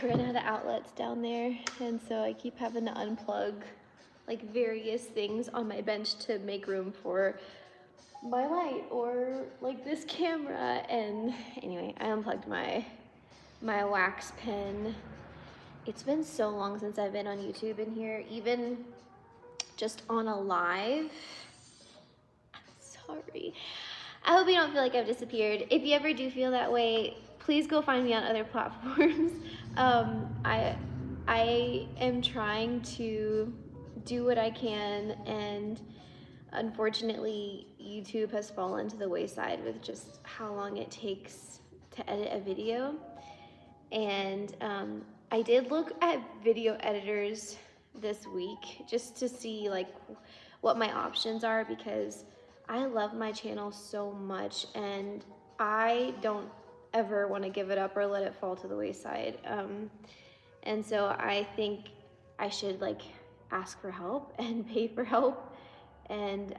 ran out of outlets down there, and so I keep having to unplug like various things on my bench to make room for my light or like this camera. And anyway, I unplugged my wax pen. It's been so long since I've been on YouTube in here, even just on a live. I'm sorry. I hope you don't feel like I've disappeared. If you ever do feel that way, please go find me on other platforms. I am trying to do what I can, and unfortunately, YouTube has fallen to the wayside with just how long it takes to edit a video. And I did look at video editors this week just to see like what my options are, because I love my channel so much and I don't ever want to give it up or let it fall to the wayside. And so I think I should like ask for help and pay for help. And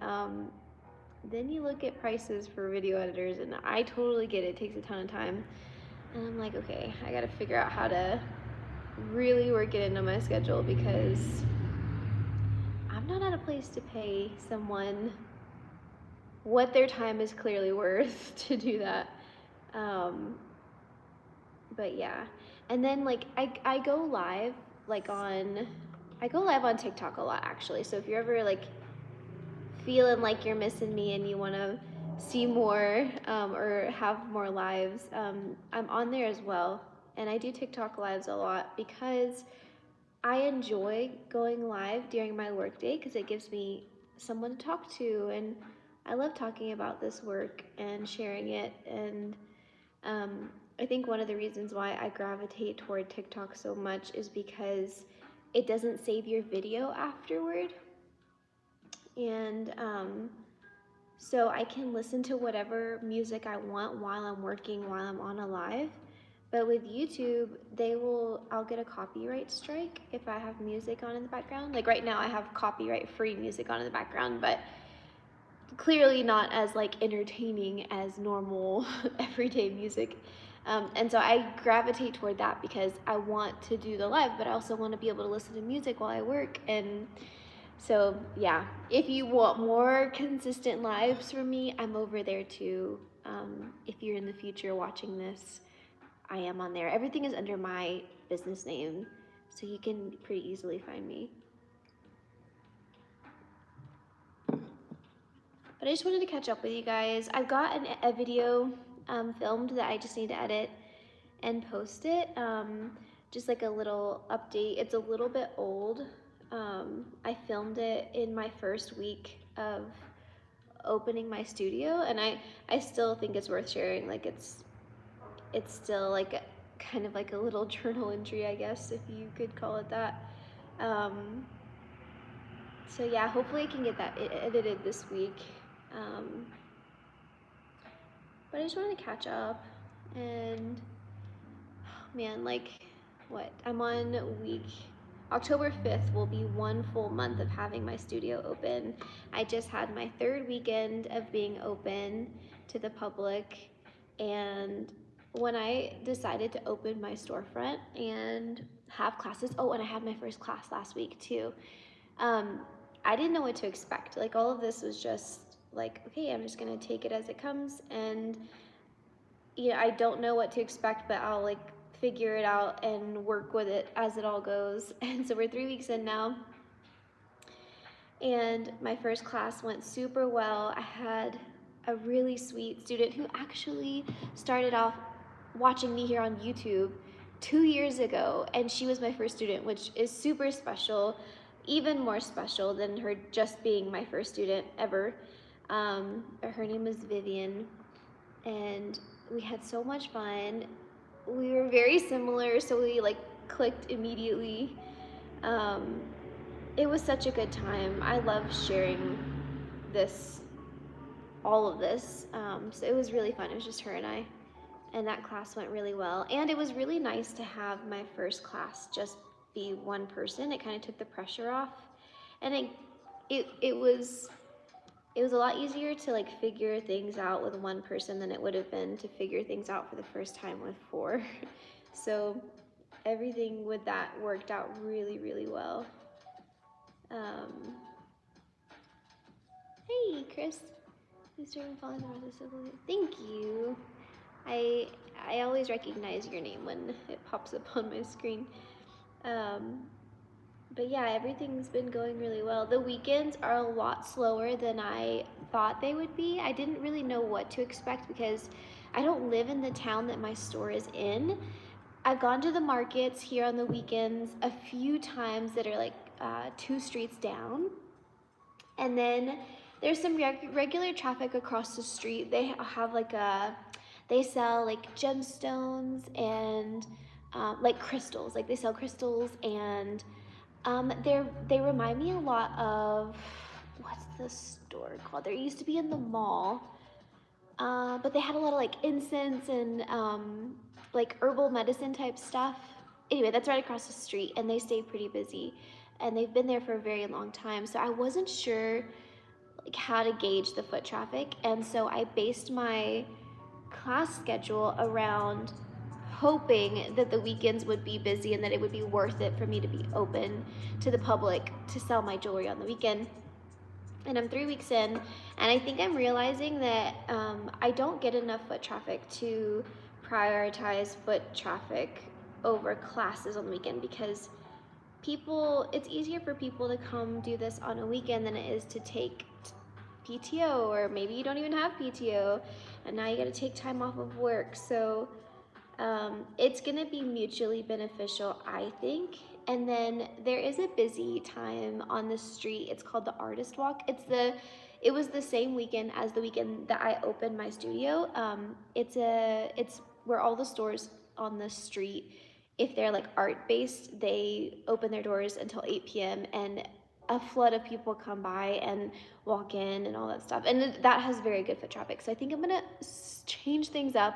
then you look at prices for video editors, and I totally get it. It takes a ton of time. And I'm like, okay, I gotta figure out how to really work it into my schedule, because I'm not at a place to pay someone what their time is clearly worth to do that. But yeah, and then like I go live like on TikTok a lot actually. So if you're ever like feeling like you're missing me and you want to see more or have more lives, I'm on there as well. And I do TikTok lives a lot because I enjoy going live during my workday because it gives me someone to talk to, and I love talking about this work and sharing it. And I think one of the reasons why I gravitate toward TikTok so much is because it doesn't save your video afterward. And so I can listen to whatever music I want while I'm working, while I'm on a live. But with YouTube, I'll get a copyright strike if I have music on in the background. Like right now I have copyright-free music on in the background, but clearly not as like entertaining as normal everyday music. And so I gravitate toward that because I want to do the live, but I also want to be able to listen to music while I work. And so yeah, if you want more consistent lives from me, I'm over there too. If you're in the future watching this, I am on there. Everything is under my business name, so you can pretty easily find me. But I just wanted to catch up with you guys. I've got a video filmed that I just need to edit and post it. Just like a little update. It's a little bit old. I filmed it in my first week of opening my studio, and I still think it's worth sharing. Like it's still like kind of like a little journal entry, I guess, if you could call it that. So yeah, hopefully I can get that edited this week. But I just wanted to catch up, and oh man, like what? I'm on October 5th will be 1 full month of having my studio open. I just had my 3rd weekend of being open to the public, and when I decided to open my storefront and have classes, oh, and I had my first class last week too, I didn't know what to expect. Like all of this was just like, okay, I'm just gonna take it as it comes, and I don't know what to expect, but I'll like figure it out and work with it as it all goes. And so we're 3 weeks in now, and my first class went super well. I had a really sweet student who actually started off watching me here on YouTube 2 years ago, and she was my first student, which is super special, even more special than her just being my first student ever. Her name is Vivian, and we had so much fun. We were very similar, so we like clicked immediately. It was such a good time. I love sharing all of this. So it was really fun. It was just her and I, and that class went really well. And it was really nice to have my first class just be one person. It kind of took the pressure off, and it was a lot easier to like figure things out with one person than it would have been to figure things out for the first time with 4. So everything with that worked out really, really well. Hey, Chris. Please join following the rest of the Thank you. I always recognize your name when it pops up on my screen. But yeah, everything's been going really well. The weekends are a lot slower than I thought they would be. I didn't really know what to expect because I don't live in the town that my store is in. I've gone to the markets here on the weekends a few times that are like 2 streets down. And then there's some regular traffic across the street. They have like they sell like gemstones and like crystals. Like they sell crystals and they remind me a lot of, what's the store called? There used to be in the mall, but they had a lot of like incense and like herbal medicine type stuff. Anyway, that's right across the street, and they stay pretty busy, and they've been there for a very long time. So I wasn't sure like how to gauge the foot traffic, and so I based my class schedule around hoping that the weekends would be busy and that it would be worth it for me to be open to the public to sell my jewelry on the weekend. And I'm 3 weeks in, and I think I'm realizing that I don't get enough foot traffic to prioritize foot traffic over classes on the weekend, because it's easier for people to come do this on a weekend than it is to take PTO, or maybe you don't even have PTO and now you got to take time off of work. So it's going to be mutually beneficial, I think. And then there is a busy time on the street. It's called the Artist Walk. It was the same weekend as the weekend that I opened my studio. It's where all the stores on the street, if they're like art based, they open their doors until 8 p.m. and a flood of people come by and walk in and all that stuff. And that has very good foot traffic. So I think I'm gonna change things up,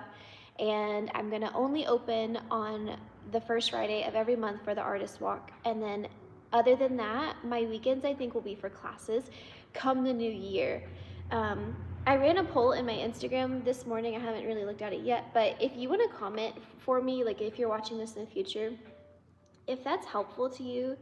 and I'm gonna only open on the first Friday of every month for the Artist Walk. And then other than that, my weekends I think will be for classes come the new year. I ran a poll in my Instagram this morning. I haven't really looked at it yet, but if you want to comment for me, like if you're watching this in the future, if that's helpful to you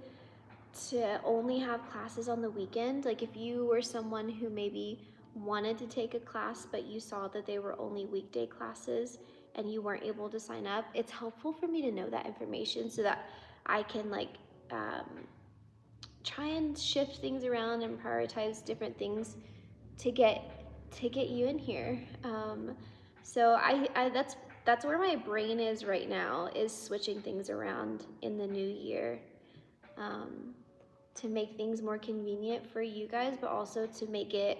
to only have classes on the weekend, like if you were someone who maybe wanted to take a class but you saw that they were only weekday classes and you weren't able to sign up, it's helpful for me to know that information so that I can like try and shift things around and prioritize different things to get you in here. So that's where my brain is right now, is switching things around in the new year, to make things more convenient for you guys, but also to make it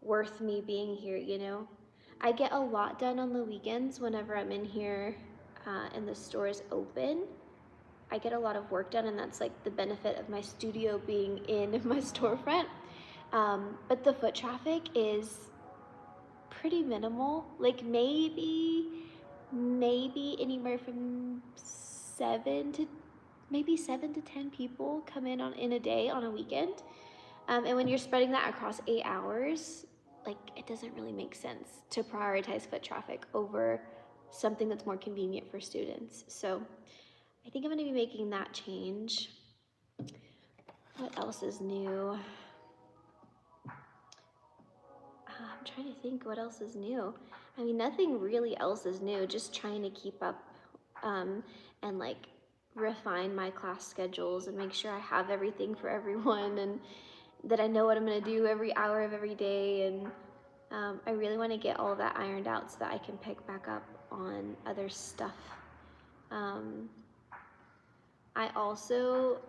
worth me being here, you know? I get a lot done on the weekends whenever I'm in here and the store is open. I get a lot of work done, and that's like the benefit of my studio being in my storefront. But the foot traffic is pretty minimal. Like maybe anywhere from 7 to 10 people come in a day on a weekend. And when you're spreading that across 8 hours, like it doesn't really make sense to prioritize foot traffic over something that's more convenient for students. So I think I'm going to be making that change. What else is new? I'm trying to think what else is new. I mean, nothing really else is new, just trying to keep up and like refine my class schedules and make sure I have everything for everyone, and that I know what I'm going to do every hour of every day. And I really want to get all of that ironed out so that I can pick back up on other stuff. I also,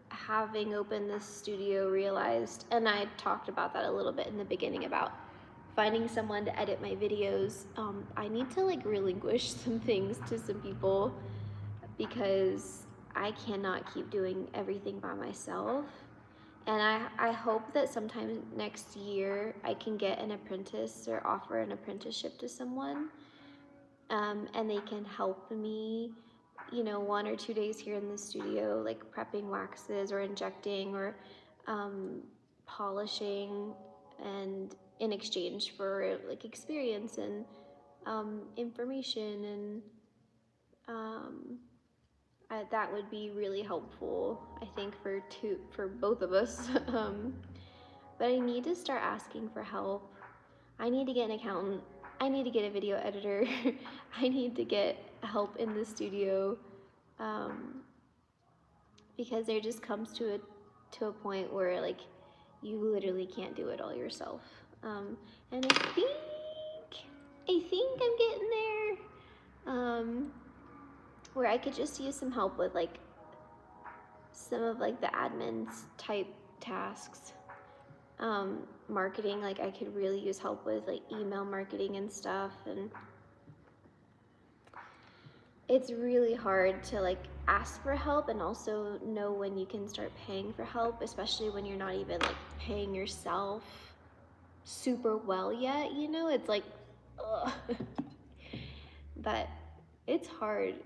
having opened this studio, realized, and I talked about that a little bit in the beginning about finding someone to edit my videos. I need to like relinquish some things to some people because I cannot keep doing everything by myself. And I hope that sometime next year I can get an apprentice or offer an apprenticeship to someone, and they can help me, you know, 1 or 2 days here in the studio, like prepping waxes or injecting or polishing, and in exchange for like experience and information and that would be really helpful, I think, for both of us. But I need to start asking for help. I need to get an accountant. I need to get a video editor. I need to get help in the studio, because there just comes to a point where like you literally can't do it all yourself. And I think I'm getting there, where I could just use some help with like some of like the admin type tasks. Marketing, like I could really use help with like email marketing and stuff, and it's really hard to like ask for help and also know when you can start paying for help, especially when you're not even like paying yourself super well yet, you know? It's like, ugh. But it's hard.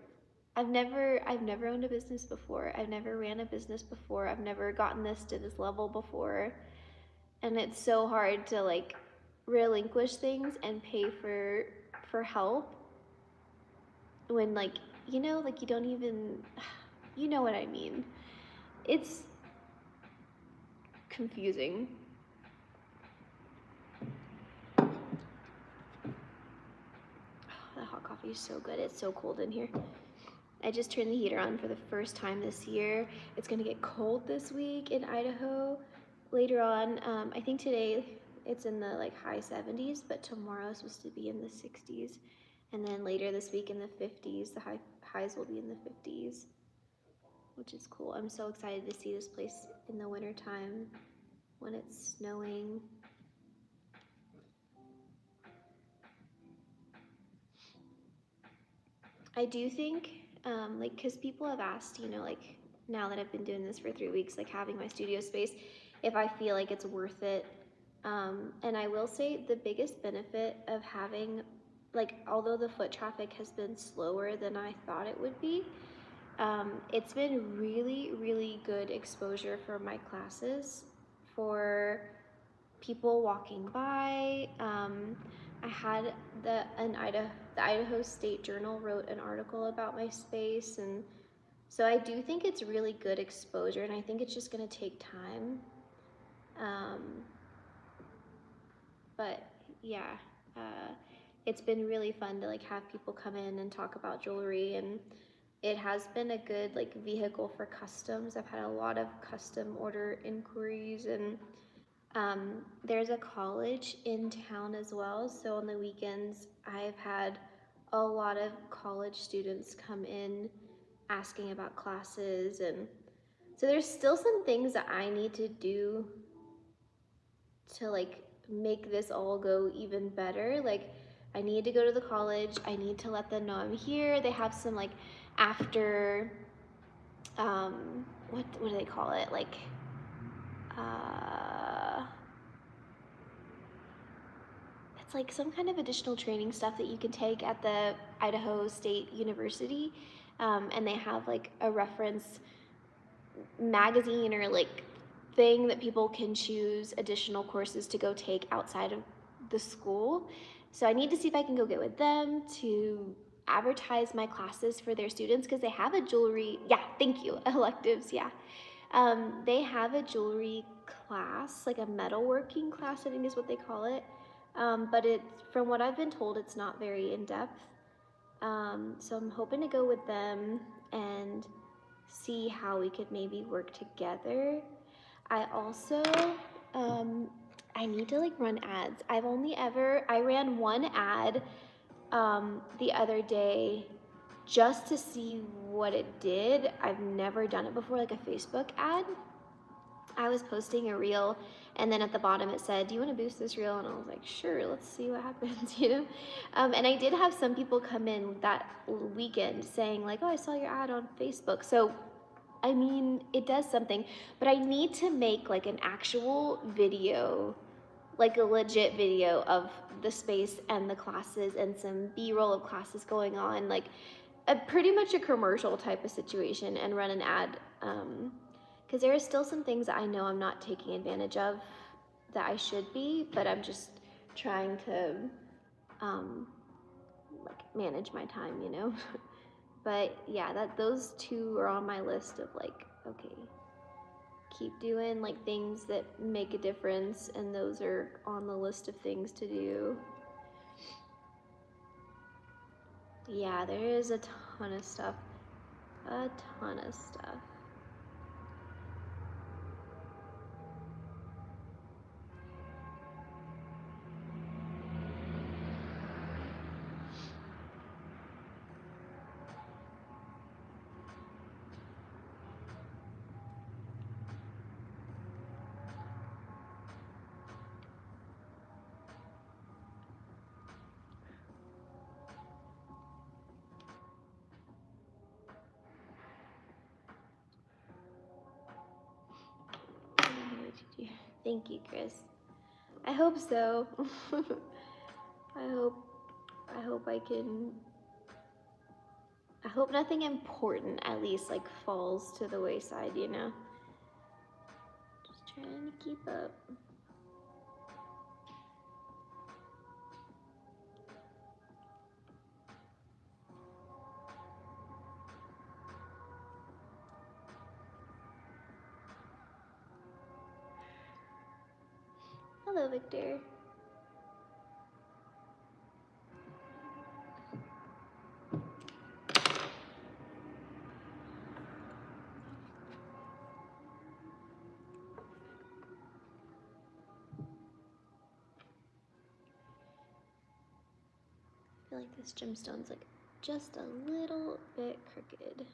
I've never owned a business before. I've never ran a business before. I've never gotten this to this level before. And it's so hard to like relinquish things and pay for help when like, you know, like you don't even, you know what I mean. It's confusing. Oh, the hot coffee is so good. It's so cold in here. I just turned the heater on for the first time this year. It's gonna get cold this week in Idaho. Later on, I think today it's in the like high 70s, but tomorrow is supposed to be in the 60s. And then later this week in the 50s, the highs will be in the 50s, which is cool. I'm so excited to see this place in the wintertime when it's snowing. I do think, like, because people have asked, you know, like, now that I've been doing this for 3 weeks, like having my studio space, if I feel like it's worth it. And I will say the biggest benefit of having, like, although the foot traffic has been slower than I thought it would be, it's been really, really good exposure for my classes, for people walking by. I had the Idaho State Journal wrote an article about my space, and so I do think it's really good exposure, and I think it's just going to take time. But yeah, it's been really fun to like have people come in and talk about jewelry, and it has been a good like vehicle for customs. I've had a lot of custom order inquiries, and there's a college in town as well, so on the weekends I've had a lot of college students come in asking about classes, and so there's still some things that I need to do to like make this all go even better. Like I need to go to the college, I need to let them know I'm here. They have some like after what do they call it, like it's like some kind of additional training stuff that you can take at the Idaho State University, and they have like a reference magazine or like thing that people can choose additional courses to go take outside of the school. So I need to see if I can go get with them to advertise my classes for their students, because they have a jewelry, electives, they have a jewelry class, like a metalworking class, I think is what they call it. But from what I've been told, it's not very in-depth. So I'm hoping to go with them and see how we could maybe work together. I also, I need to like run ads. I ran one ad the other day just to see what it did. I've never done it before, like a Facebook ad. I was posting a reel, and then at the bottom it said, do you want to boost this reel? And I was like, sure, let's see what happens, you know? And I did have some people come in that weekend saying like, oh, I saw your ad on Facebook. So, I mean, it does something, but I need to make like an actual video, like a legit video of the space and the classes and some B-roll of classes going on, like pretty much a commercial type of situation, and run an ad. Because there are still some things that I know I'm not taking advantage of that I should be, but I'm just trying to like manage my time, you know? But yeah, those two are on my list of like, okay, keep doing like things that make a difference, and those are on the list of things to do. Yeah, there is a ton of stuff. A ton of stuff. Thank you, Chris. I hope so. I hope nothing important at least like falls to the wayside, you know? Just trying to keep up. Hello, Victor. I feel like this gemstone's like just a little bit crooked.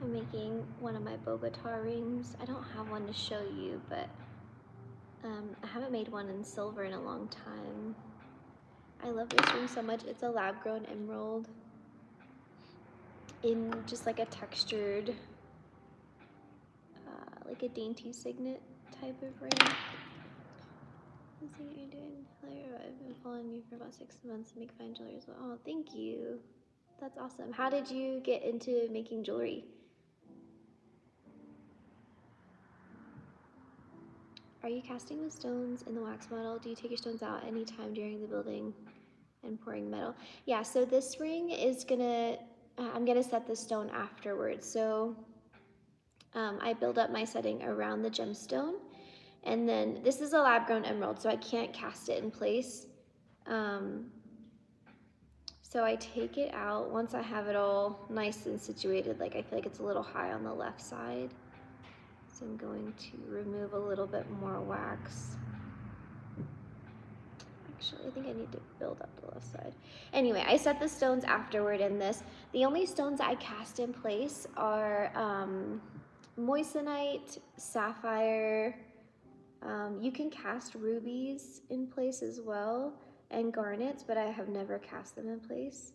I'm making one of my Bogota rings. I don't have one to show you, but I haven't made one in silver in a long time. I love this ring so much. It's a lab-grown emerald in just like a textured, like a dainty signet type of ring. Let's see what you're doing. I've been following you for about 6 months to make fine jewelry as well. Oh, thank you. That's awesome. How did you get into making jewelry? Are you casting with stones in the wax model? Do you take your stones out anytime during the building and pouring metal? Yeah, so this ring is gonna, I'm gonna set the stone afterwards. So I build up my setting around the gemstone, and then this is a lab grown emerald, so I can't cast it in place. So I take it out once I have it all nice and situated. Like I feel like it's a little high on the left side. So I'm going to remove a little bit more wax. Actually, I think I need to build up the left side. Anyway, I set the stones afterward in this. The only stones I cast in place are moissanite, sapphire. You can cast rubies in place as well, and garnets, but I have never cast them in place.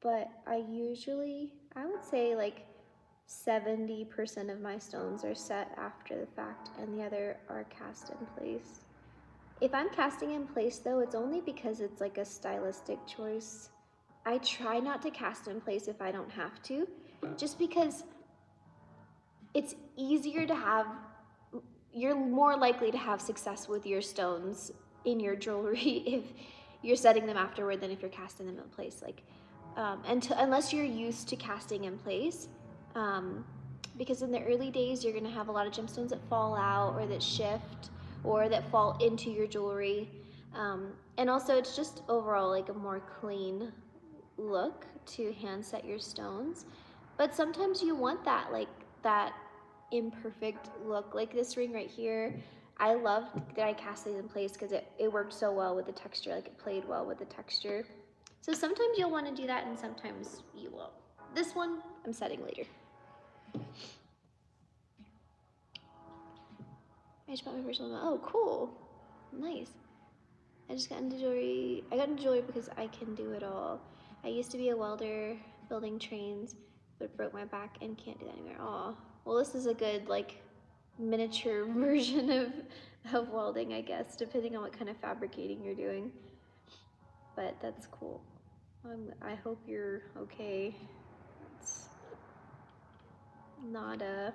But I would say like 70% of my stones are set after the fact, and the other are cast in place. If I'm casting in place though, it's only because it's like a stylistic choice. I try not to cast in place if I don't have to, just because it's easier to have, you're more likely to have success with your stones in your jewelry if you're setting them afterward than if you're casting them in place. Like, unless you're used to casting in place, because in the early days you're gonna have a lot of gemstones that fall out or that shift or that fall into your jewelry. And also it's just overall like a more clean look to hand set your stones. But sometimes you want that, like that imperfect look. Like this ring right here, I loved that I cast these in place because it worked so well with the texture, like it played well with the texture. So sometimes you'll want to do that and sometimes you won't. This one, I'm setting later. I just bought my first one. Oh, cool. Nice. I just got into jewelry. I got into jewelry because I can do it all. I used to be a welder building trains, but broke my back and can't do that anymore. Aw. Well, this is a good like miniature version of welding, I guess, depending on what kind of fabricating you're doing. But that's cool. I hope you're okay. It's not a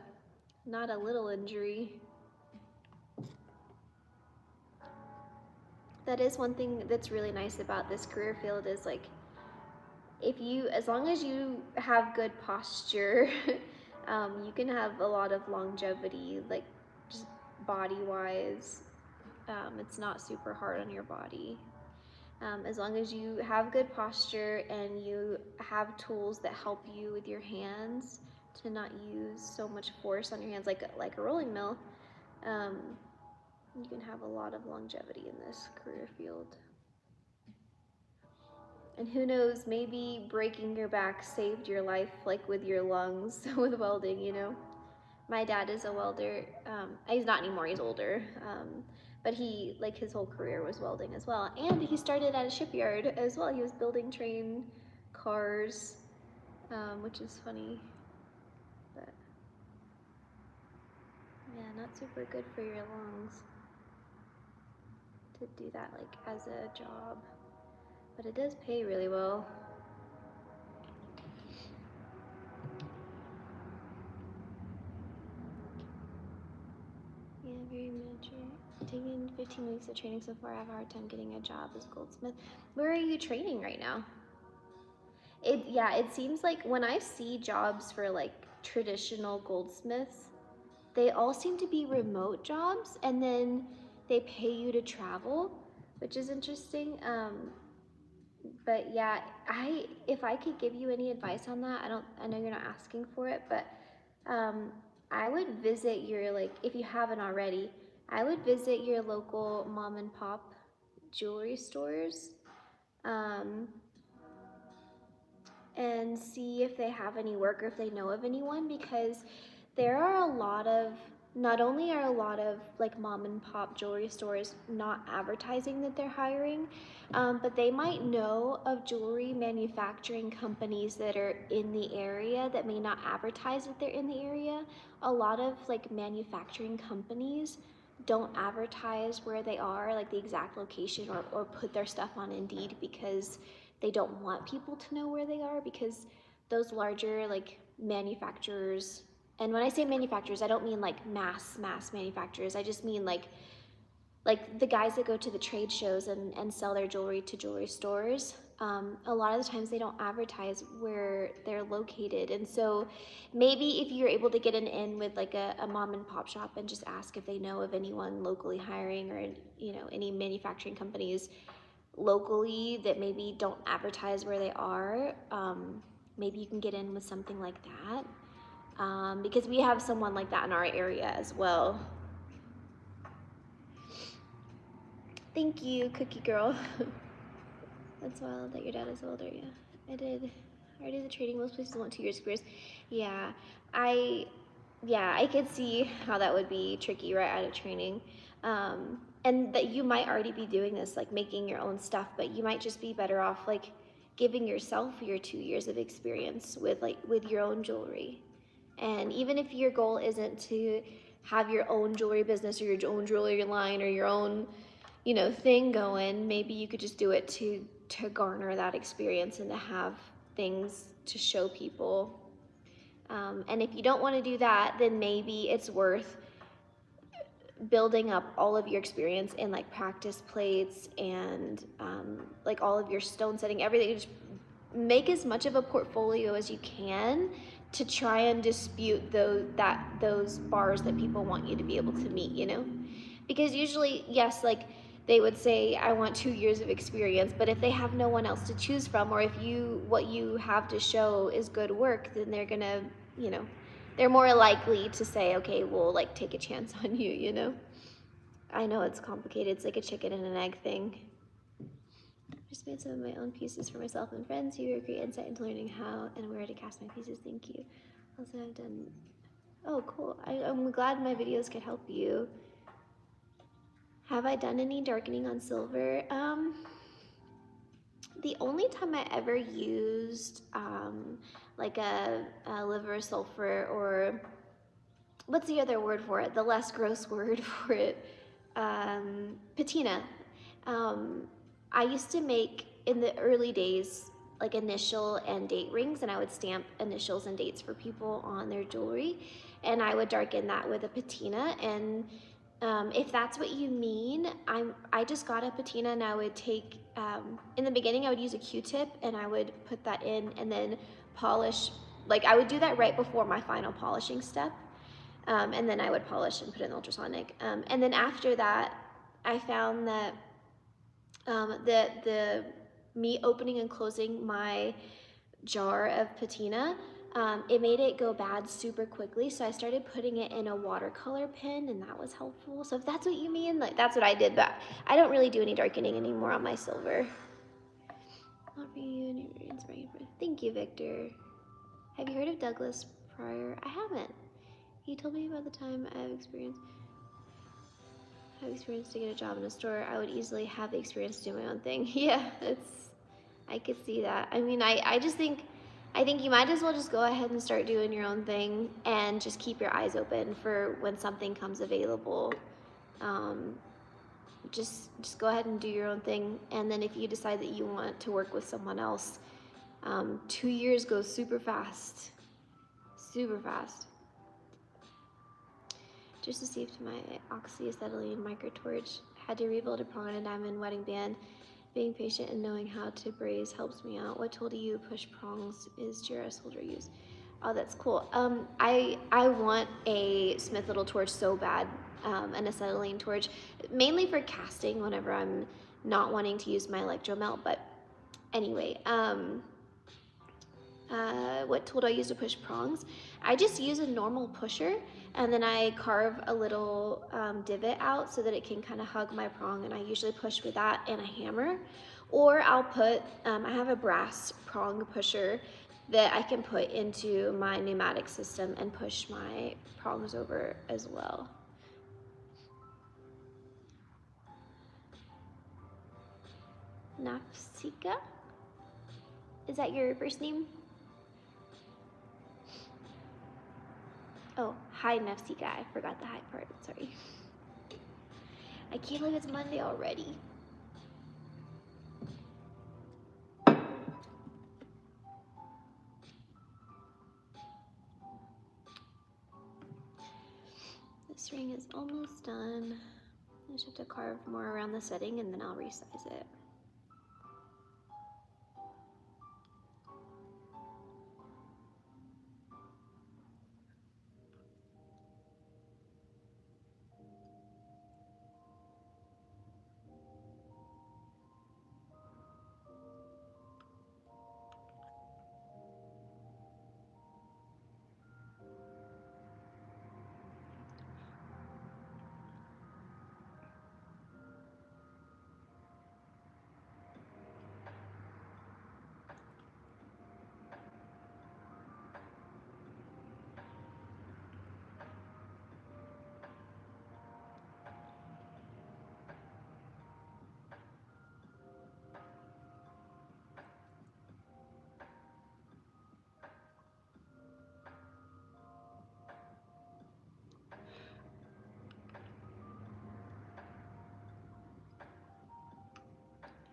little injury. That is one thing that's really nice about this career field is like, as long as you have good posture, you can have a lot of longevity, like just body-wise. It's not super hard on your body. As long as you have good posture and you have tools that help you with your hands to not use so much force on your hands, like a rolling mill, you can have a lot of longevity in this career field. And who knows, maybe breaking your back saved your life, like with your lungs, with welding, you know? My dad is a welder. He's not anymore, he's older. But he, like his whole career was welding as well. And he started at a shipyard as well. He was building train cars, which is funny. But yeah, not super good for your lungs to do that like as a job. But it does pay really well. Yeah, very miniature. Taking 15 weeks of training so far, I have a hard time getting a job as goldsmith. Where are you training right now? It seems like when I see jobs for like traditional goldsmiths, they all seem to be remote jobs, and then they pay you to travel, which is interesting. But yeah, if I could give you any advice on that, I know you're not asking for it, but I would visit your, like, if you haven't already, I would visit your local mom and pop jewelry stores and see if they have any work or if they know of anyone, because there are not only are a lot of like mom and pop jewelry stores not advertising that they're hiring, but they might know of jewelry manufacturing companies that are in the area that may not advertise that they're in the area. A lot of like manufacturing companies don't advertise where they are, like the exact location, or put their stuff on Indeed, because they don't want people to know where they are, because those larger like manufacturers, and when I say manufacturers, I don't mean like mass manufacturers, I just mean like the guys that go to the trade shows and sell their jewelry to jewelry stores. A lot of the times they don't advertise where they're located, and so maybe if you're able to get an in with like a mom and pop shop and just ask if they know of anyone locally hiring, or you know, any manufacturing companies locally that maybe don't advertise where they are, maybe you can get in with something like that, because we have someone like that in our area as well. Thank you, Cookie Girl. That's wild that your dad is older. Yeah, I did. I did the trading. Most places want 2 years experience. Yeah, I could see how that would be tricky right out of training. And that you might already be doing this, like making your own stuff, but you might just be better off like giving yourself your 2 years of experience with your own jewelry. And even if your goal isn't to have your own jewelry business or your own jewelry line or your own, you know, thing going, maybe you could just do it to garner that experience and to have things to show people. And if you don't want to do that, then maybe it's worth building up all of your experience in like practice plates and like all of your stone setting, everything. Just make as much of a portfolio as you can to try and dispute those bars that people want you to be able to meet, you know? Because usually, yes, like they would say, I want 2 years of experience, but if they have no one else to choose from, or if what you have to show is good work, then they're gonna, you know, they're more likely to say, okay, we'll like take a chance on you, you know? I know it's complicated. It's like a chicken and an egg thing. Just made some of my own pieces for myself and friends. You were a great insight into learning how and where to cast my pieces. Thank you. Also, I've done, oh, cool. I'm glad my videos could help you. Have I done any darkening on silver? The only time I ever used like a liver sulfur, or what's the other word for it? The less gross word for it, patina. I used to make, in the early days, like initial and date rings, and I would stamp initials and dates for people on their jewelry, and I would darken that with a patina. And if that's what you mean, I just got a patina, and I would take, in the beginning I would use a Q-tip and I would put that in and then polish. Like, I would do that right before my final polishing step, and then I would polish and put it in ultrasonic. And then after that, I found that the me opening and closing my jar of patina, it made it go bad super quickly, so I started putting it in a watercolor pen, and that was helpful. So if that's what you mean, like, that's what I did, but I don't really do any darkening anymore on my silver. Not for you, and you're inspiring. Thank you, Victor. Have you heard of Douglas Pryor? I haven't. He told me about the time I've experienced to get a job in a store. I would easily have the experience to do my own thing. Yeah, I could see that. I mean, I just think, you might as well just go ahead and start doing your own thing, and just keep your eyes open for when something comes available. Just go ahead and do your own thing, and then if you decide that you want to work with someone else, 2 years goes super fast. Super fast. Just received my oxyacetylene microtorch. Had to rebuild a prong and a diamond wedding band. Being patient and knowing how to braze helps me out. What tool do you push prongs is Jira solder use? Oh, that's cool. I want a Smith Little torch so bad, an acetylene torch, mainly for casting whenever I'm not wanting to use my electromelt. But anyway, what tool do I use to push prongs? I just use a normal pusher, and then I carve a little divot out so that it can kind of hug my prong, and I usually push with that and a hammer. Or I'll put, I have a brass prong pusher that I can put into my pneumatic system and push my prongs over as well. Nafsika? Is that your first name? Oh, hi Nafsika. I forgot the hi part. Sorry. I can't believe it's Monday already. This ring is almost done. I just have to carve more around the setting, and then I'll resize it.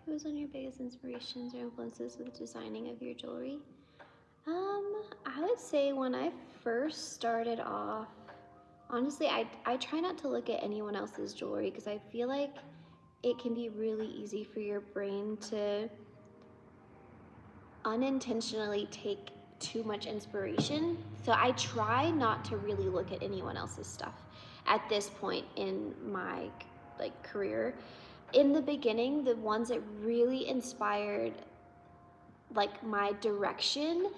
Who's one of your biggest inspirations or influences with designing of your jewelry? I would say when I first started off, honestly, I try not to look at anyone else's jewelry, because I feel like it can be really easy for your brain to unintentionally take too much inspiration. So I try not to really look at anyone else's stuff at this point in my career. In the beginning, the ones that really inspired my direction,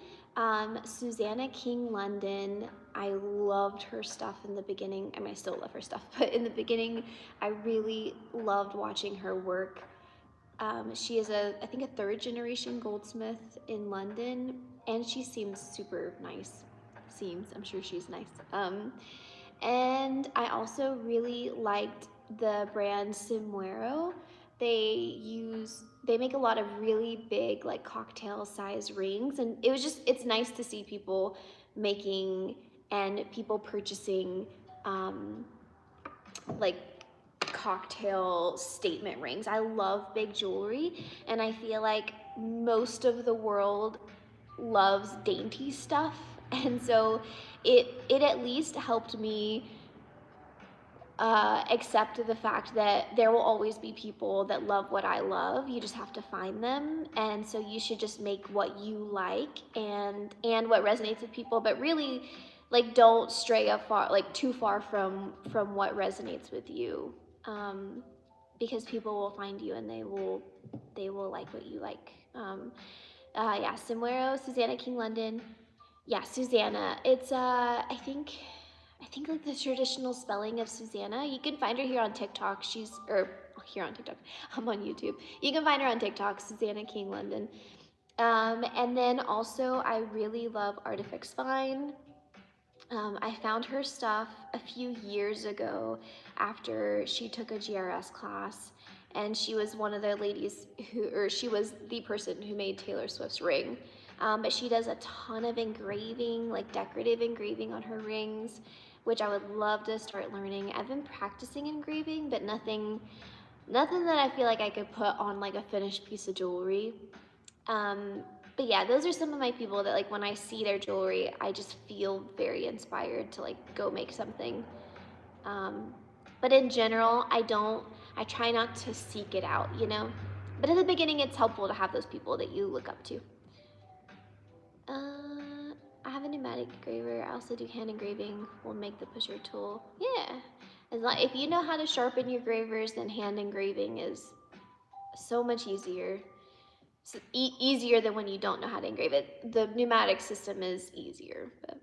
Susanna King London, I loved her stuff in the beginning. I mean, I still love her stuff, but in the beginning, I really loved watching her work. She is I think a 3rd generation goldsmith in London, and she seems super nice. I'm sure she's nice. And I also really liked the brand Simuero. they make a lot of really big like cocktail size rings, and it's nice to see people making and people purchasing like cocktail statement rings. I love big jewelry, and I feel like most of the world loves dainty stuff, and so it at least helped me accept the fact that there will always be people that love what I love. You just have to find them, and so you should just make what you like and what resonates with people. But really, like, don't stray too far from what resonates with you, because people will find you and they will like what you like. Yeah, Simuero, Susanna King London. Yeah, Susanna. It's I think like the traditional spelling of Susanna. You can find her here on TikTok. Here on TikTok. I'm on YouTube. You can find her on TikTok, Susanna King London. And then also I really love Artifix Fine. I found her stuff a few years ago after she took a GRS class, and she was one of the ladies she was the person who made Taylor Swift's ring. But she does a ton of engraving, like decorative engraving on her rings, which I would love to start learning. I've been practicing engraving, but nothing that I feel like I could put on like a finished piece of jewelry. But yeah, those are some of my people that like when I see their jewelry, I just feel very inspired to like go make something. But in general, I try not to seek it out, you know? But in the beginning, it's helpful to have those people that you look up to. I have a pneumatic engraver. I also do hand engraving. We'll make the pusher tool. Yeah. If you know how to sharpen your gravers, then hand engraving is so much easier. It's easier than when you don't know how to engrave it. The pneumatic system is easier. But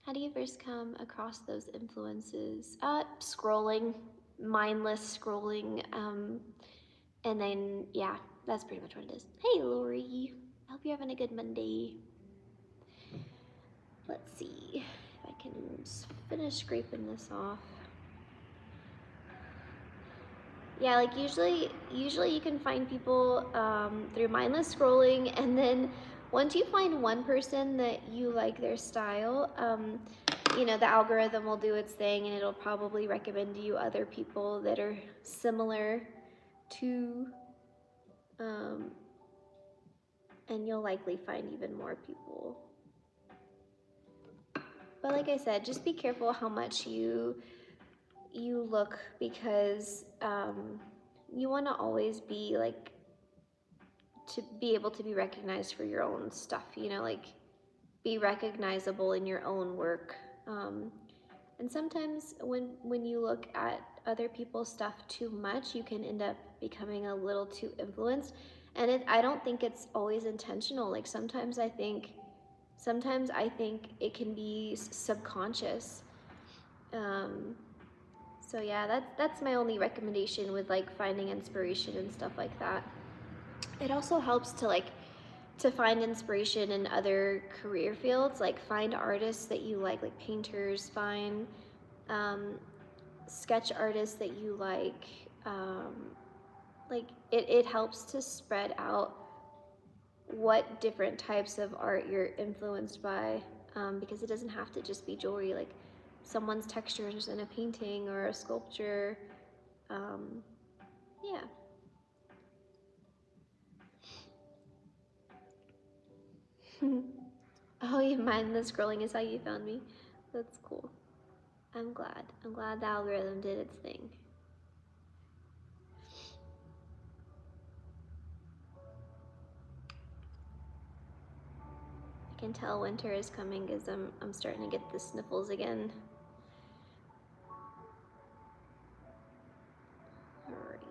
how do you first come across those influences? Scrolling, mindless scrolling. And then, yeah, that's pretty much what it is. Hey, Lori. I hope you're having a good Monday. Let's see if I can finish scraping this off. Yeah, like usually you can find people through mindless scrolling, and then once you find one person that you like their style, you know, the algorithm will do its thing, and it'll probably recommend to you other people that are similar to, and you'll likely find even more people. But like I said, just be careful how much you look, because you want to always be like, to be able to be recognized for your own stuff, you know, like be recognizable in your own work. And sometimes when you look at other people's stuff too much, you can end up becoming a little too influenced. And I don't think it's always intentional. Like sometimes I think it can be subconscious. So yeah, that's my only recommendation with like finding inspiration and stuff like that. It also helps to find inspiration in other career fields, like find artists that you like painters, find sketch artists that you like. It helps to spread out what different types of art you're influenced by, because it doesn't have to just be jewelry. Like someone's textures in a painting or a sculpture. Yeah. Oh, you mind the scrolling is how you found me? That's cool. I'm glad the algorithm did its thing. I can tell winter is coming because I'm starting to get the sniffles again. Alright.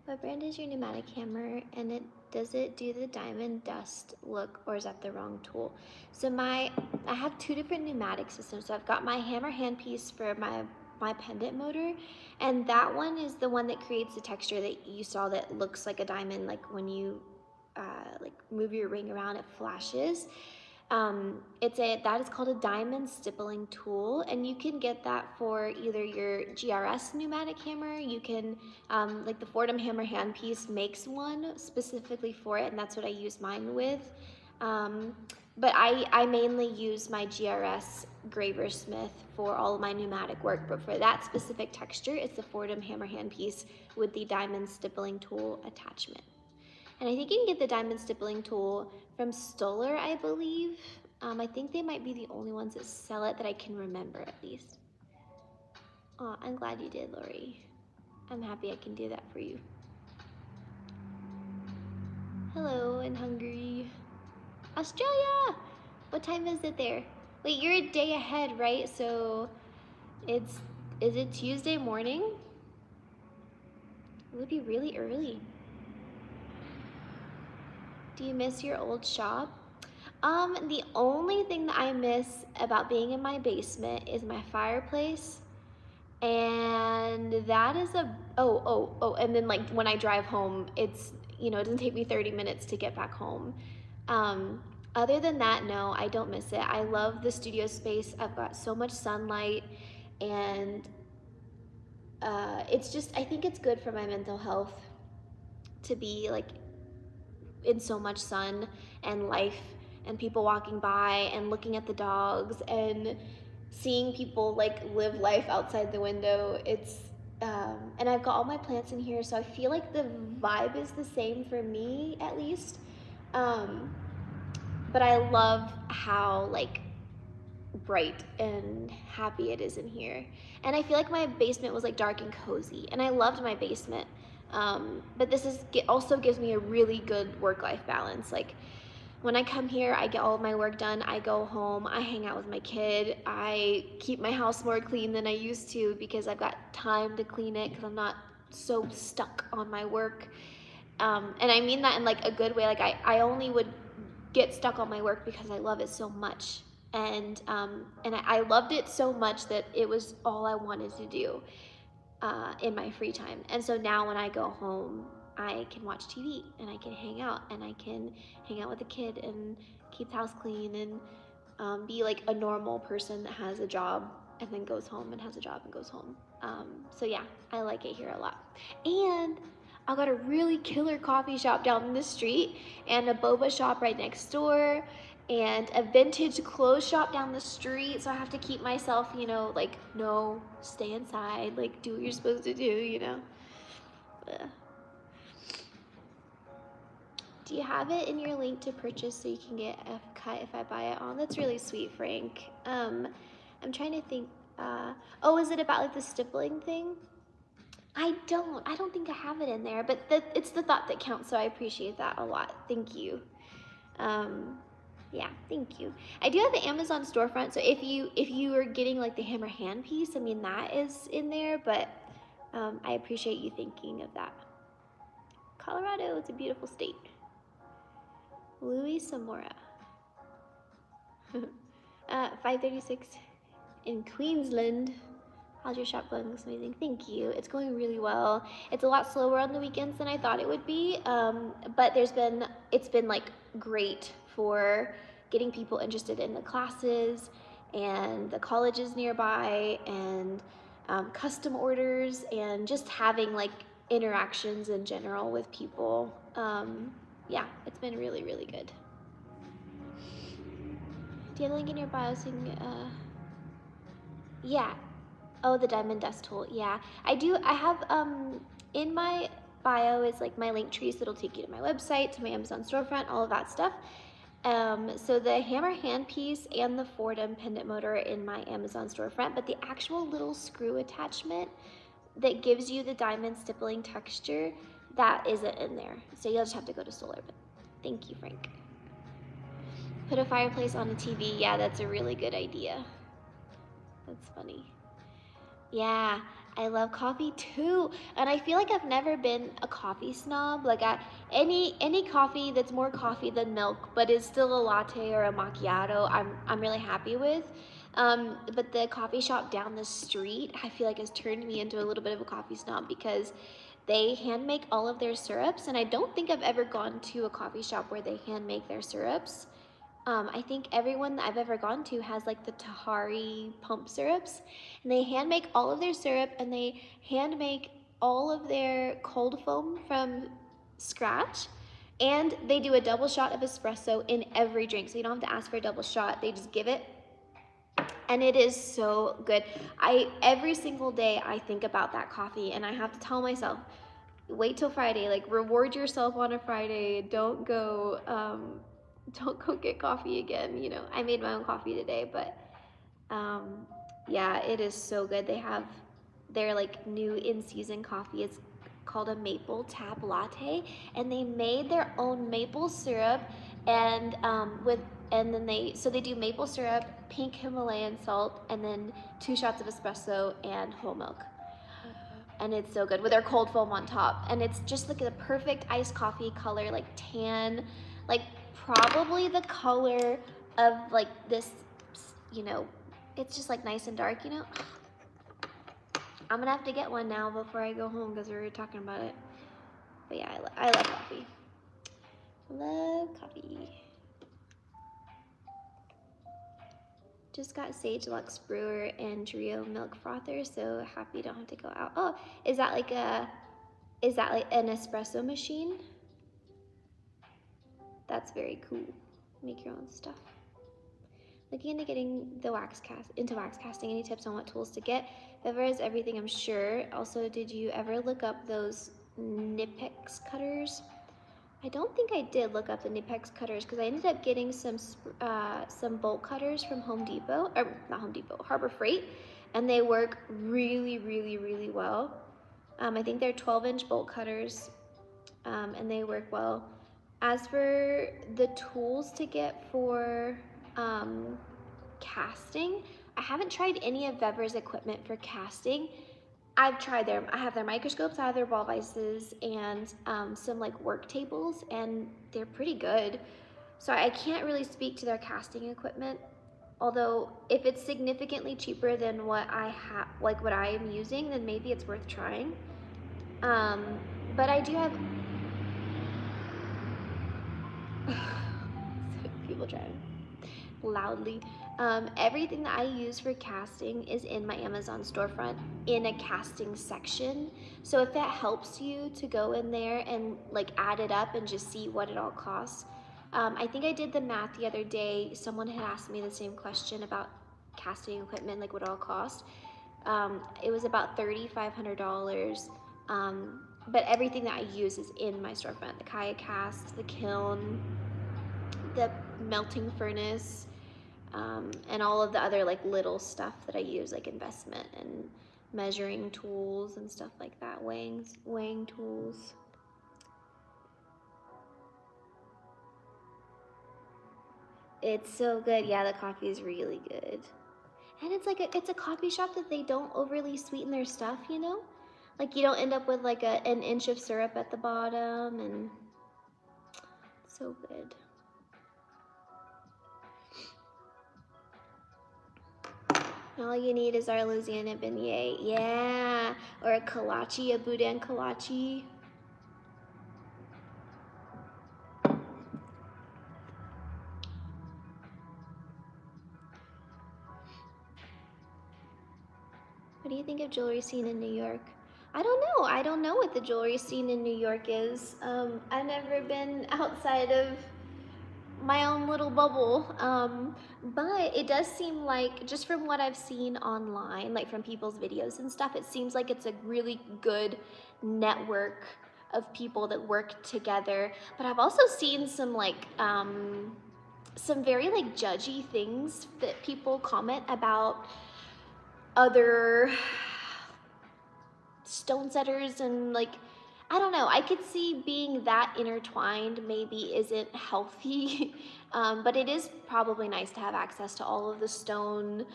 What brand is your pneumatic hammer, and does it do the diamond dust look, or is that the wrong tool? So I have two different pneumatic systems. So I've got my hammer handpiece for my pendant motor, and that one is the one that creates the texture that you saw that looks like a diamond, like when you like move your ring around, it flashes. That is called a diamond stippling tool, and you can get that for either your GRS pneumatic hammer. You can, like the Fordham hammer handpiece makes one specifically for it, and that's what I use mine with. But I mainly use my GRS Graver Smith for all of my pneumatic work, but for that specific texture, it's the Fordham hammer handpiece with the diamond stippling tool attachment. And I think you can get the diamond stippling tool from Stoller, I believe. I think they might be the only ones that sell it that I can remember, at least. Oh, I'm glad you did, Lori. I'm happy I can do that for you. Hello in Hungary. Australia! What time is it there? Wait, you're a day ahead, right? So is it Tuesday morning? It would be really early. Do you miss your old shop? The only thing that I miss about being in my basement is my fireplace, and that is and then like when I drive home, it's, it doesn't take me 30 minutes to get back home. Other than that, no, I don't miss it. I love the studio space. I've got so much sunlight, and it's just, I think it's good for my mental health to be like in so much sun and life and people walking by and looking at the dogs and seeing people like live life outside the window. It's and I've got all my plants in here, so I feel like the vibe is the same for me, at least. But I love how like bright and happy it is in here. And I feel like my basement was like dark and cozy, and I loved my basement. But this also gives me a really good work-life balance. Like when I come here, I get all of my work done, I go home, I hang out with my kid, I keep my house more clean than I used to because I've got time to clean it because I'm not so stuck on my work. And I mean that in like a good way. Like I only would get stuck on my work because I love it so much. And I loved it so much that it was all I wanted to do in my free time. And so now when I go home, I can watch TV and I can hang out with the kid and keep the house clean and be like a normal person that has a job and then goes home and has a job and goes home. So yeah, I like it here a lot. And I got a really killer coffee shop down the street and a boba shop right next door and a vintage clothes shop down the street. So I have to keep myself, like, no, stay inside, like, do what you're supposed to do, Ugh. Do you have it in your link to purchase so you can get a cut if I buy it on? That's really sweet, Frank. I'm trying to think. Is it about like the stippling thing? I don't think I have it in there, but it's the thought that counts, so I appreciate that a lot. Thank you. Yeah, thank you. I do have the Amazon storefront, so if you are getting like the hammer hand piece, I mean that is in there, but I appreciate you thinking of that. Colorado, it's a beautiful state. Louis Samora. 536 in Queensland. How's your shop going? Looks amazing. Thank you. It's going really well. It's a lot slower on the weekends than I thought it would be, but it's been like great for getting people interested in the classes and the colleges nearby and custom orders and just having like interactions in general with people. Yeah, it's been really, really good. Do you have a link in your bio so you can, yeah. Oh, the diamond dust tool. Yeah, I do. I have in my bio is like my link tree, so it'll take you to my website, to my Amazon storefront, all of that stuff. So the hammer handpiece and the Fordham pendant motor are in my Amazon storefront, but the actual little screw attachment that gives you the diamond stippling texture, that isn't in there. So you'll just have to go to Stoller. But thank you, Frank. Put a fireplace on a TV. Yeah, that's a really good idea. That's funny. Yeah, I love coffee too, and I feel like I've never been a coffee snob. Like any coffee that's more coffee than milk, but is still a latte or a macchiato, I'm really happy with. But the coffee shop down the street, I feel like has turned me into a little bit of a coffee snob because they hand make all of their syrups, and I don't think I've ever gone to a coffee shop where they hand make their syrups. I think everyone that I've ever gone to has like the Tahari pump syrups, and they hand make all of their syrup, and they hand make all of their cold foam from scratch, and they do a double shot of espresso in every drink, so you don't have to ask for a double shot. They just give it, and it is so good. Every single day I think about that coffee, and I have to tell myself, wait till Friday, like reward yourself on a Friday. Don't go get coffee again. You know, I made my own coffee today, but yeah, it is so good. They have their like new in-season coffee. It's called a maple tap latte, and they made their own maple syrup, and then they do maple syrup, pink Himalayan salt, and then 2 shots of espresso and whole milk. And it's so good with their cold foam on top, and it's just like the perfect iced coffee color, like tan, like probably the color of like this, you know, it's just like nice and dark, you know. I'm gonna have to get one now before I go home because we were talking about it. But yeah, I love coffee. Love coffee. Just got Sage Lux Brewer and Trio milk frother, so happy don't have to go out. Oh, is that like an espresso machine? That's very cool. Make your own stuff. Looking into getting wax casting. Any tips on what tools to get? Bever has everything, I'm sure. Also, did you ever look up those Knipex cutters? I don't think I did look up the Knipex cutters because I ended up getting some bolt cutters from Home Depot, or not Home Depot, Harbor Freight, and they work really, really, really well. I think they're 12-inch bolt cutters, and they work well. As for the tools to get for casting, I haven't tried any of Vever's equipment for casting. I have their microscopes, I have their ball vices, and some like work tables, and they're pretty good. So I can't really speak to their casting equipment, although if it's significantly cheaper than what I have, like what I am using, then maybe it's worth trying. But I do have people driving loudly. Everything that I use for casting is in my Amazon storefront in a casting section. So if that helps you to go in there and like add it up and just see what it all costs. I think I did the math the other day. Someone had asked me the same question about casting equipment, like what it all cost. It was about $3,500. But everything that I use is in my storefront. The Kaya cast, the kiln, the melting furnace, and all of the other like little stuff that I use, like investment and measuring tools and stuff like that, weighing tools. It's so good. Yeah, the coffee is really good. And it's like it's a coffee shop that they don't overly sweeten their stuff, you know? Like you don't end up with like an inch of syrup at the bottom, and it's so good. All you need is our Louisiana beignet. Yeah, or a kolache, a boudin kolache. What do you think of jewelry scene in New York? I don't know. I don't know what the jewelry scene in New York is. I've never been outside of my own little bubble, but it does seem like, just from what I've seen online, like from people's videos and stuff, it seems like it's a really good network of people that work together. But I've also seen some like some very like judgy things that people comment about other stone setters, and like, I don't know, I could see being that intertwined maybe isn't healthy. But it is probably nice to have access to all of the stone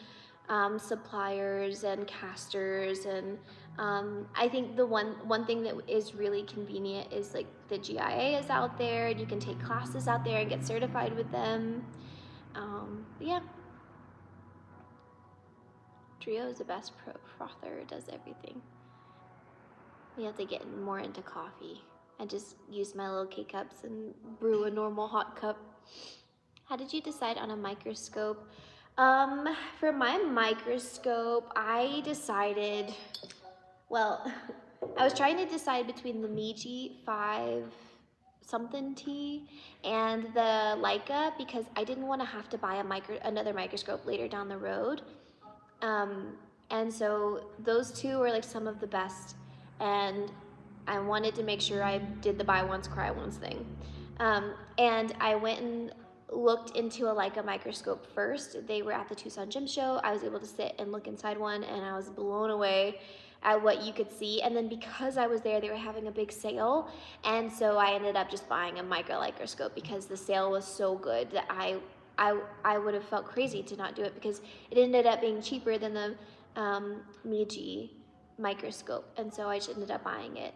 suppliers and casters, and I think the one thing that is really convenient is like the GIA is out there, and you can take classes out there and get certified with them. But yeah, Trio is the best frother. It does everything. We have to get more into coffee. I just use my little K-cups and brew a normal hot cup. How did you decide on a microscope? For my microscope, I decided, well, I was trying to decide between the Meiji 5 something T and the Leica, because I didn't want to have to buy another microscope later down the road. And so those two were like some of the best, and I wanted to make sure I did the buy once, cry once thing. And I went and looked into a Leica microscope first. They were at the Tucson Gym Show. I was able to sit and look inside one, and I was blown away at what you could see. And then because I was there, they were having a big sale, and so I ended up just buying a micro microscope because the sale was so good that I would have felt crazy to not do it, because it ended up being cheaper than the Meiji microscope, and so I just ended up buying it.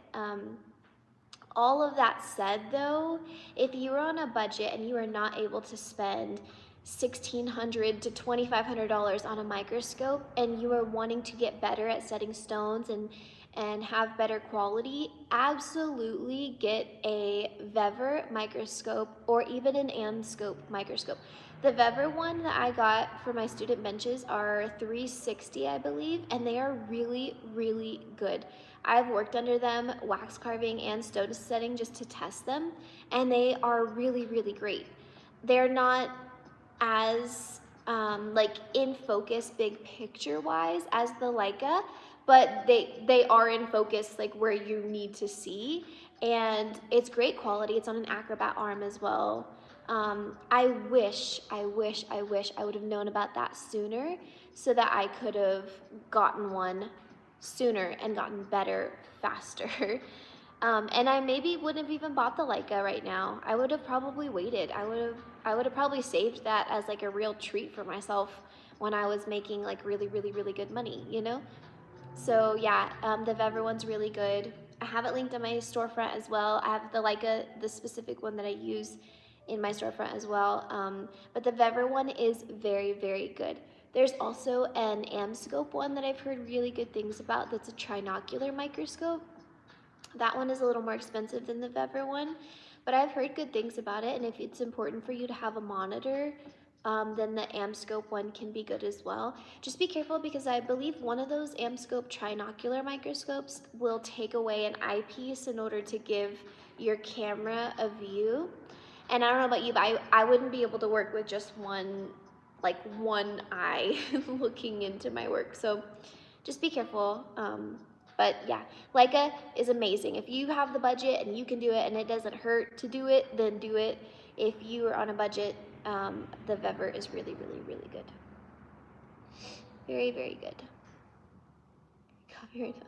All of that said, though, if you are on a budget and you are not able to spend $1,600 to $2,500 on a microscope, and you are wanting to get better at setting stones and have better quality, absolutely get a Vever microscope or even an Amscope microscope. The Vever one that I got for my student benches are 360, I believe, and they are really, really good. I've worked under them, wax carving and stone setting, just to test them, and they are really, really great. They're not as like in focus big picture wise as the Leica, but they are in focus like where you need to see, and it's great quality. It's on an Acrobat arm as well. I wish I would have known about that sooner, so that I could have gotten one sooner and gotten better faster. And I maybe wouldn't have even bought the Leica right now. I would have probably waited. I would have probably saved that as like a real treat for myself when I was making like really, really, really good money, you know? So yeah, the Vever one's really good. I have it linked on my storefront as well. I have the Leica, the specific one that I use in my storefront as well. But the Vever one is very, very good. There's also an Amscope one that I've heard really good things about, that's a trinocular microscope. That one is a little more expensive than the Vever one, but I've heard good things about it, and if it's important for you to have a monitor, then the Amscope one can be good as well. Just be careful, because I believe one of those Amscope trinocular microscopes will take away an eyepiece in order to give your camera a view. And I don't know about you, but I wouldn't be able to work with just one eye looking into my work. So just be careful. But yeah, Leica is amazing. If you have the budget and you can do it and it doesn't hurt to do it, then do it. If you are on a budget, the Vever is really, really, really good. Very, very good. Copyright.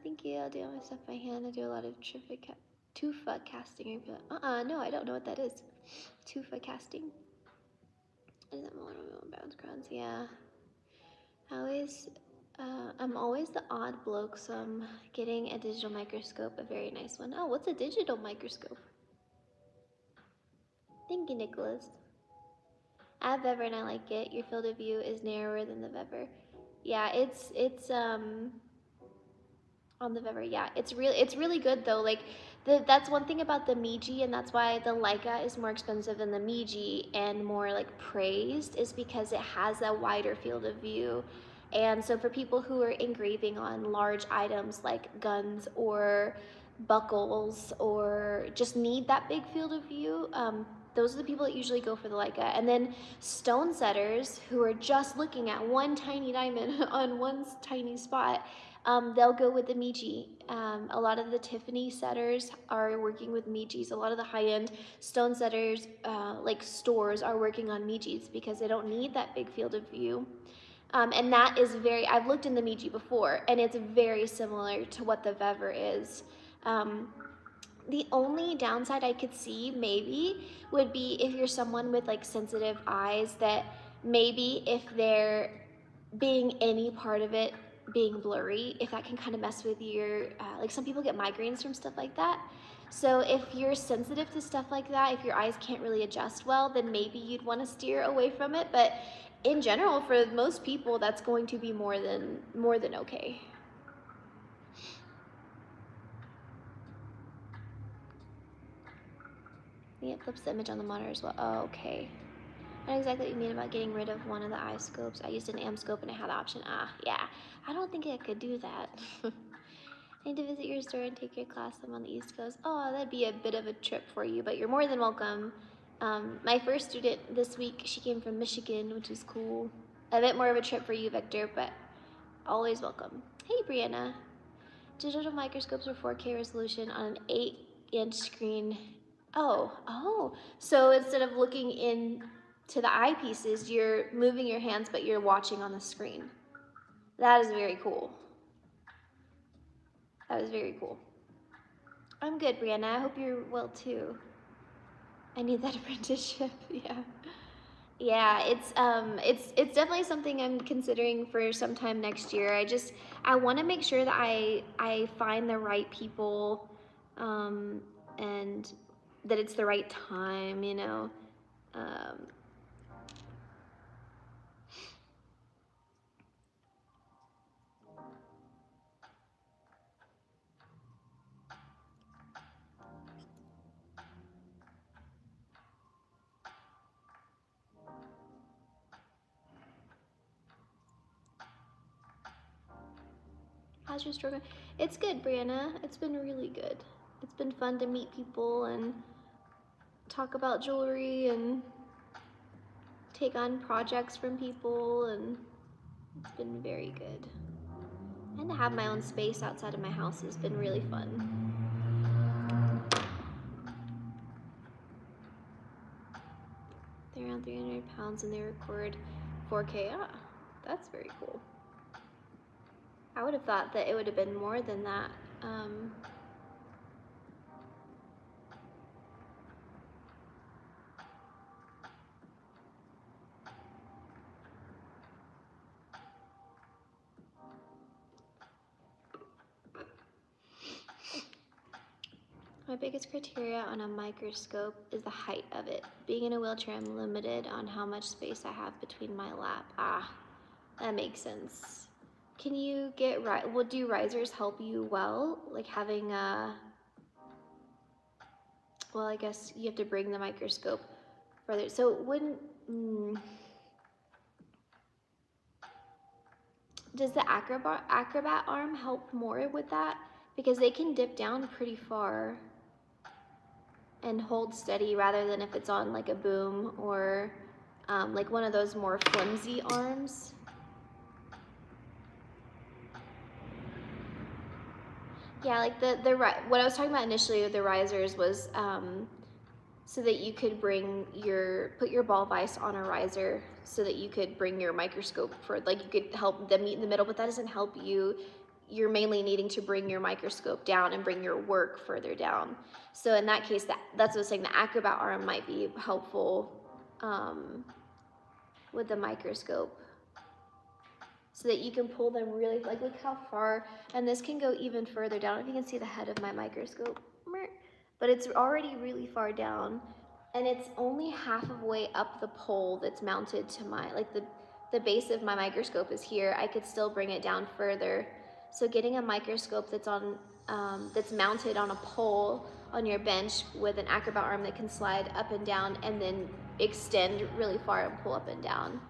Thank you. I'll do all my stuff by hand. I do a lot of tufa casting. No, I don't know what that is. Tufa casting. Is that more bounce crowns? Yeah. I'm always the odd bloke, so I'm getting a digital microscope, a very nice one. Oh, what's a digital microscope? Thank you, Nicholas. I have Vever and I like it. Your field of view is narrower than the Vever. Yeah, it's on the Vever. Yeah, it's really good though. Like that's one thing about the Meiji, and that's why the Leica is more expensive than the Meiji and more like praised, is because it has a wider field of view. And so for people who are engraving on large items like guns or buckles, or just need that big field of view, those are the people that usually go for the Leica. And then stone setters who are just looking at one tiny diamond on one tiny spot, they'll go with the Meiji. A lot of the Tiffany setters are working with Meijis. A lot of the high-end stone setters, like stores, are working on Meijis because they don't need that big field of view. And that is I've looked in the Meiji before, and it's very similar to what the Vever is. The only downside I could see maybe would be if you're someone with like sensitive eyes, that maybe if they're being any part of it being blurry, if that can kind of mess with your, like some people get migraines from stuff like that. So if you're sensitive to stuff like that, if your eyes can't really adjust well, then maybe you'd want to steer away from it. But in general, for most people, that's going to be more than okay. Yeah, it flips the image on the monitor as well. Oh, okay. I know exactly what you mean about getting rid of one of the eye scopes. I used an AM scope and it had the option. Yeah. I don't think I could do that. I need to visit your store and take your class. I'm on the East Coast. Oh, that'd be a bit of a trip for you, but you're more than welcome. My first student this week, she came from Michigan, which is cool. A bit more of a trip for you, Victor, but always welcome. Hey, Brianna. Digital microscopes are 4K resolution on an 8-inch screen. Oh. So instead of looking into the eyepieces, you're moving your hands, but you're watching on the screen. That is very cool. That was very cool. I'm good, Brianna. I hope you're well too. I need that apprenticeship. Yeah, it's definitely something I'm considering for sometime next year. I want to make sure that I find the right people, and that it's the right time, you know. How's your store going? It's good, Brianna. It's been really good. It's been fun to meet people and talk about jewelry and take on projects from people, and it's been very good. And to have my own space outside of my house has been really fun. They're around 300 pounds and they record 4K. That's very cool. I would have thought that it would have been more than that. My biggest criteria on a microscope is the height of it. Being in a wheelchair, I'm limited on how much space I have between my lap. That makes sense. Can you get, do risers help you well? Like having a, well, I guess you have to bring the microscope further. So wouldn't, does the acrobat arm help more with that? Because they can dip down pretty far and hold steady rather than if it's on like a boom or like one of those more flimsy arms. Yeah, like what I was talking about initially with the risers was so that you could put your ball vise on a riser so that you could bring your microscope for, like, you could help them meet in the middle, but that doesn't help you. You're mainly needing to bring your microscope down and bring your work further down. So in that case, that's what I was saying, the acrobat arm might be helpful with the microscope, so that you can pull them really, like, look how far, and this can go even further down. If you can see the head of my microscope, but it's already really far down, and it's only half of the way up the pole that's mounted to my, like, the base of my microscope is here. I could still bring it down further. So getting a microscope that's on that's mounted on a pole on your bench with an acrobat arm that can slide up and down and then extend really far and pull up and down.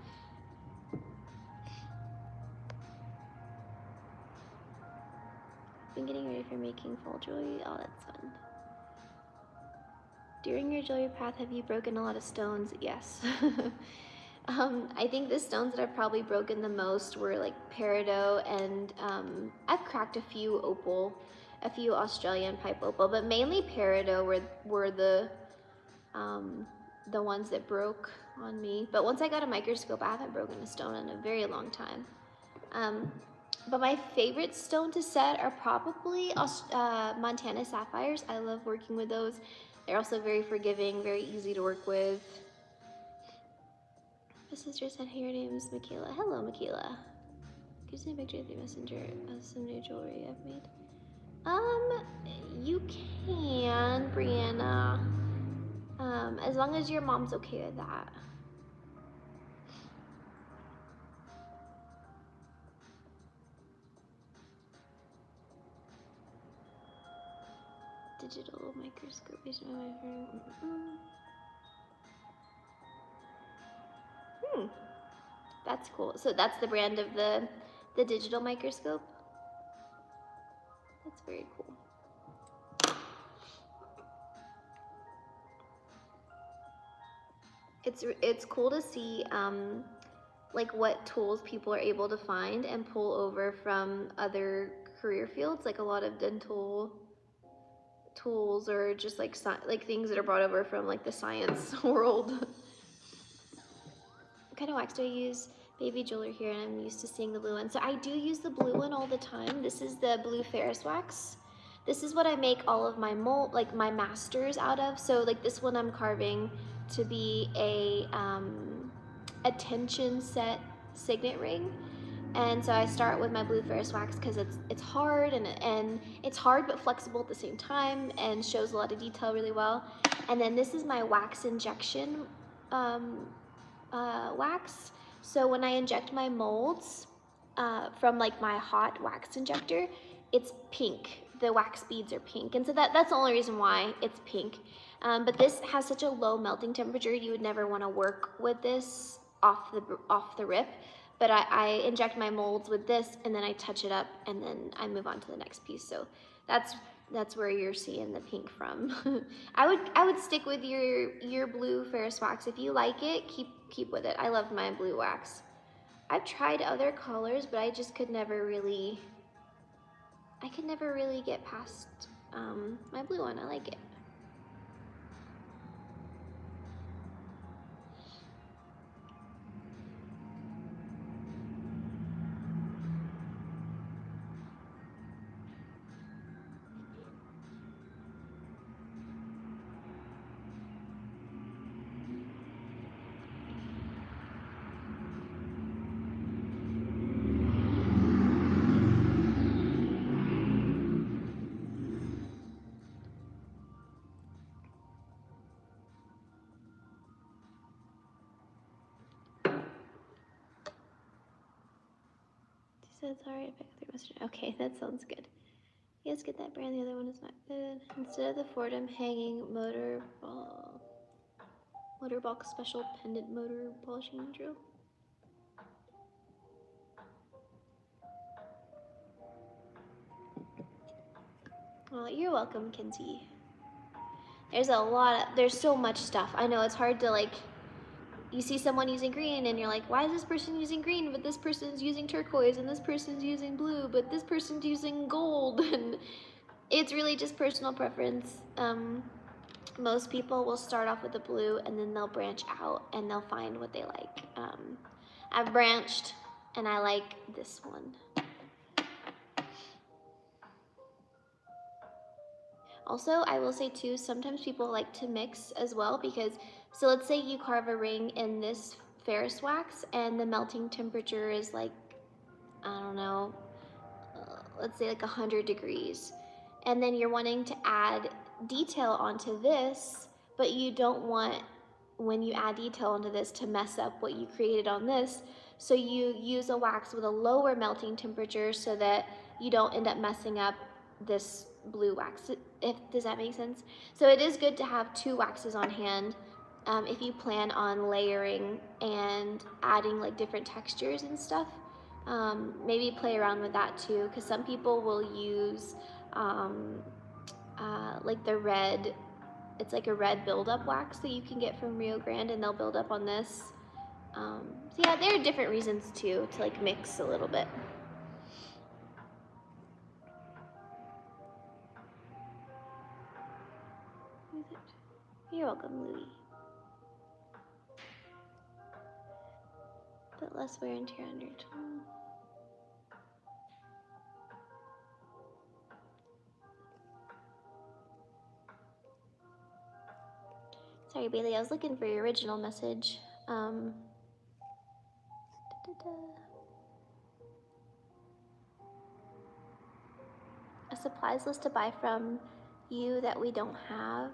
Been getting ready for making fall jewelry. Oh, that's fun. During your jewelry path, have you broken a lot of stones? Yes. I think the stones that I've probably broken the most were like peridot, and I've cracked a few opal, a few Australian pipe opal, but mainly peridot were the ones that broke on me. But once I got a microscope, I haven't broken a stone in a very long time. But my favorite stone to set are probably Montana sapphires. I love working with those. They're also very forgiving, very easy to work with. My sister said, hey, your name is Michaela. Hello, Michaela. Gives me a picture through Messenger of some new jewelry I've made. You can, Brianna. As long as your mom's okay with that. Digital microscope. That's cool. So that's the brand of the digital microscope. That's very cool. It's cool to see like what tools people are able to find and pull over from other career fields, like a lot of dental tools or just like things that are brought over from like the science world. What kind of wax do I use? Baby jeweler here, and I'm used to seeing the blue one. So I do use the blue one all the time. This is the blue Ferris wax. This is what I make all of my mold, like my masters out of. So like this one I'm carving to be a tension set signet ring. And so I start with my blue Ferris wax because it's hard and it's hard but flexible at the same time and shows a lot of detail really well. And then this is my wax injection wax. So when I inject my molds from like my hot wax injector, it's pink. The wax beads are pink, and so that's the only reason why it's pink. But this has such a low melting temperature, you would never want to work with this off the rip. But I inject my molds with this, and then I touch it up, and then I move on to the next piece. So that's where you're seeing the pink from. I would stick with your blue Ferris wax. If you like it, keep with it. I love my blue wax. I've tried other colors, but I just could never really get past my blue one. I like it. It's alright if I go through mustard. Okay, that sounds good. You guys get that brand, the other one is not good. Instead of the Fordham hanging motor box special pendant motor polishing drill. Well, you're welcome, Kinsey. There's so much stuff. I know it's hard to like, you see someone using green and you're like, why is this person using green, but this person's using turquoise, and this person's using blue, but this person's using gold, and it's really just personal preference. Most people will start off with the blue and then they'll branch out and they'll find what they like. I've branched and I like this one. Also, I will say too, sometimes people like to mix as well because, so let's say you carve a ring in this Ferris wax and the melting temperature is like, I don't know, let's say like 100 degrees. And then you're wanting to add detail onto this, but you don't want, when you add detail onto this, to mess up what you created on this. So you use a wax with a lower melting temperature so that you don't end up messing up this blue wax. Does that make sense? So it is good to have two waxes on hand if you plan on layering and adding like different textures and stuff. Maybe play around with that too, because some people will use like the red, it's like a red buildup wax that you can get from Rio Grande, and they'll build up on this. So yeah, there are different reasons too, to like mix a little bit. You're welcome, Louie. But less wear and tear on your tongue. Sorry, Bailey, I was looking for your original message. a supplies list to buy from you that we don't have?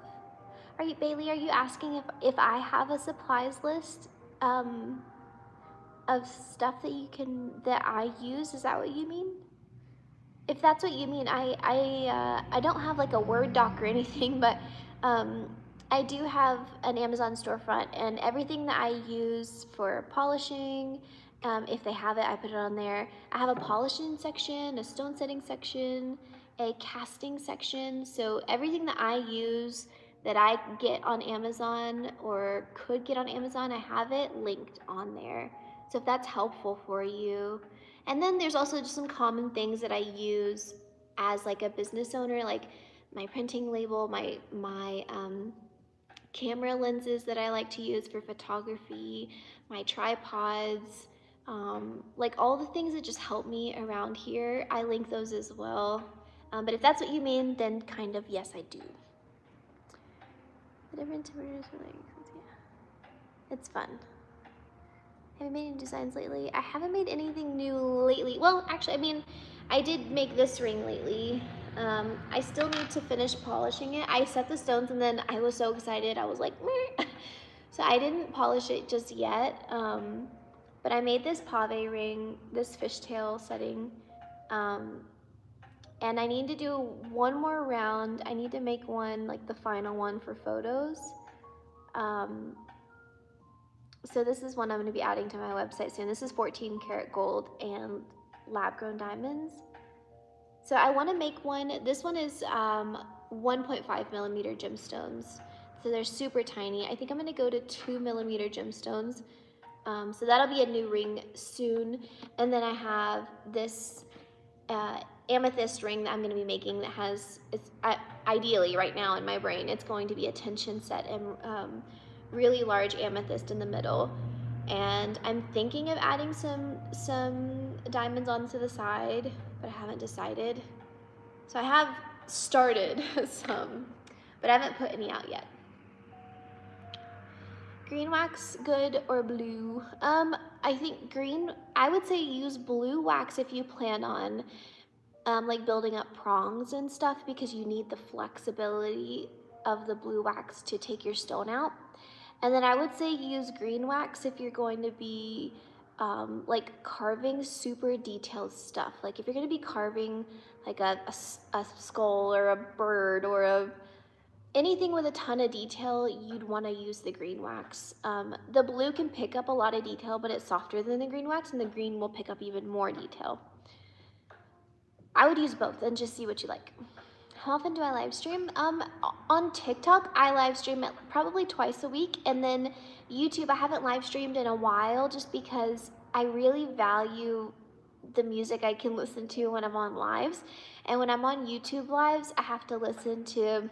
Bailey, are you asking if I have a supplies list of stuff that I use? Is that what you mean? If that's what you mean, I don't have like a Word doc or anything, but I do have an Amazon storefront, and everything that I use for polishing, if they have it, I put it on there. I have a polishing section, a stone setting section, a casting section. So everything that I use that I get on Amazon or could get on Amazon, I have it linked on there. So if that's helpful for you. And then there's also just some common things that I use as like a business owner, like my printing label, my camera lenses that I like to use for photography, my tripods, like all the things that just help me around here. I link those as well. But if that's what you mean, then kind of yes, I do. The different temperatures are like, yeah, it's fun. Have you made any designs lately? I haven't made anything new lately. Well, actually, I mean, I did make this ring lately. I still need to finish polishing it. I set the stones and then I was so excited. I was like, meh. So I didn't polish it just yet. But I made this pave ring, this fishtail setting. And I need to do one more round. I need to make one, like the final one for photos. So this is one I'm going to be adding to my website soon. This is 14 karat gold and lab grown diamonds. So I want to make one. This one is 1.5 millimeter gemstones. So they're super tiny. I think I'm going to go to 2 millimeter gemstones. So that'll be a new ring soon. And then I have this amethyst ring that I'm going to be making that has, it's ideally right now in my brain, it's going to be a tension set and really large amethyst in the middle. And I'm thinking of adding some diamonds onto the side, but I haven't decided. So I have started some, but I haven't put any out yet. Green wax good or blue? I think green, I would say use blue wax if you plan on like building up prongs and stuff, because you need the flexibility of the blue wax to take your stone out. And then I would say use green wax if you're going to be like carving super detailed stuff. Like if you're going to be carving like a skull or a bird or anything with a ton of detail, you'd want to use the green wax. The blue can pick up a lot of detail, but it's softer than the green wax, and the green will pick up even more detail. I would use both and just see what you like. How often do I live stream? On TikTok, I live stream probably twice a week, and then YouTube, I haven't live streamed in a while just because I really value the music I can listen to when I'm on lives. And when I'm on YouTube lives, I have to listen to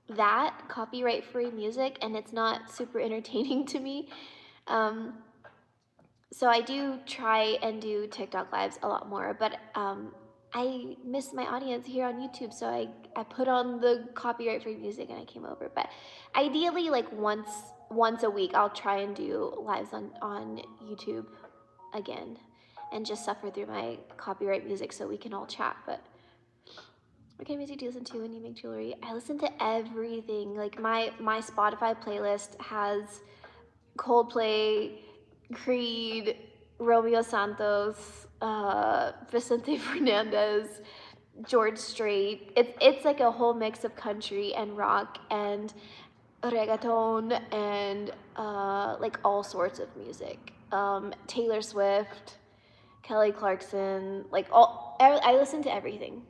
that copyright-free music, and it's not super entertaining to me. So I do try and do TikTok lives a lot more, but I miss my audience here on YouTube, so I put on the copyright-free music and I came over. But ideally, like once a week, I'll try and do lives on YouTube again and just suffer through my copyright music so we can all chat. But what kind of music do you listen to when you make jewelry? I listen to everything. Like my Spotify playlist has Coldplay, Creed, Romeo Santos, Vicente Fernandez, George Strait. It's like a whole mix of country and rock and reggaeton and like all sorts of music. Taylor Swift, Kelly Clarkson, like I listen to everything.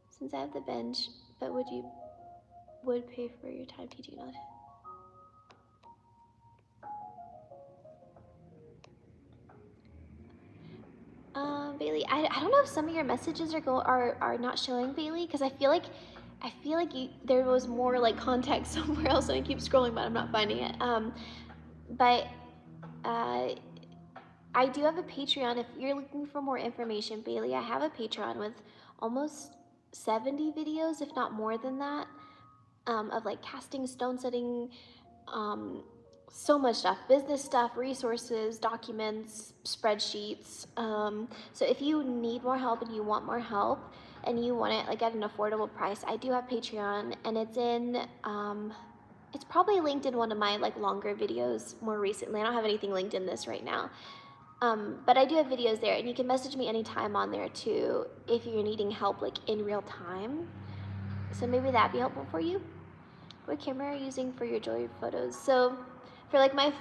Since I have the bench, but would pay for your time teaching on it? Bailey, I don't know if some of your messages are not showing, Bailey, because I feel like there was more like context somewhere else, and I keep scrolling, but I'm not finding it. But I do have a Patreon. If you're looking for more information, Bailey, I have a Patreon with almost 70 videos, if not more than that, of like casting, stone setting, so much stuff, business stuff, resources, documents, spreadsheets. So if you need more help and you want more help and you want it like at an affordable price, I do have Patreon, and it's probably linked in one of my like longer videos more recently. I don't have anything linked in this right now. But I do have videos there, and you can message me anytime on there too if you're needing help like in real time. So maybe that'd be helpful for you. What camera are you using for your jewelry photos? So for like my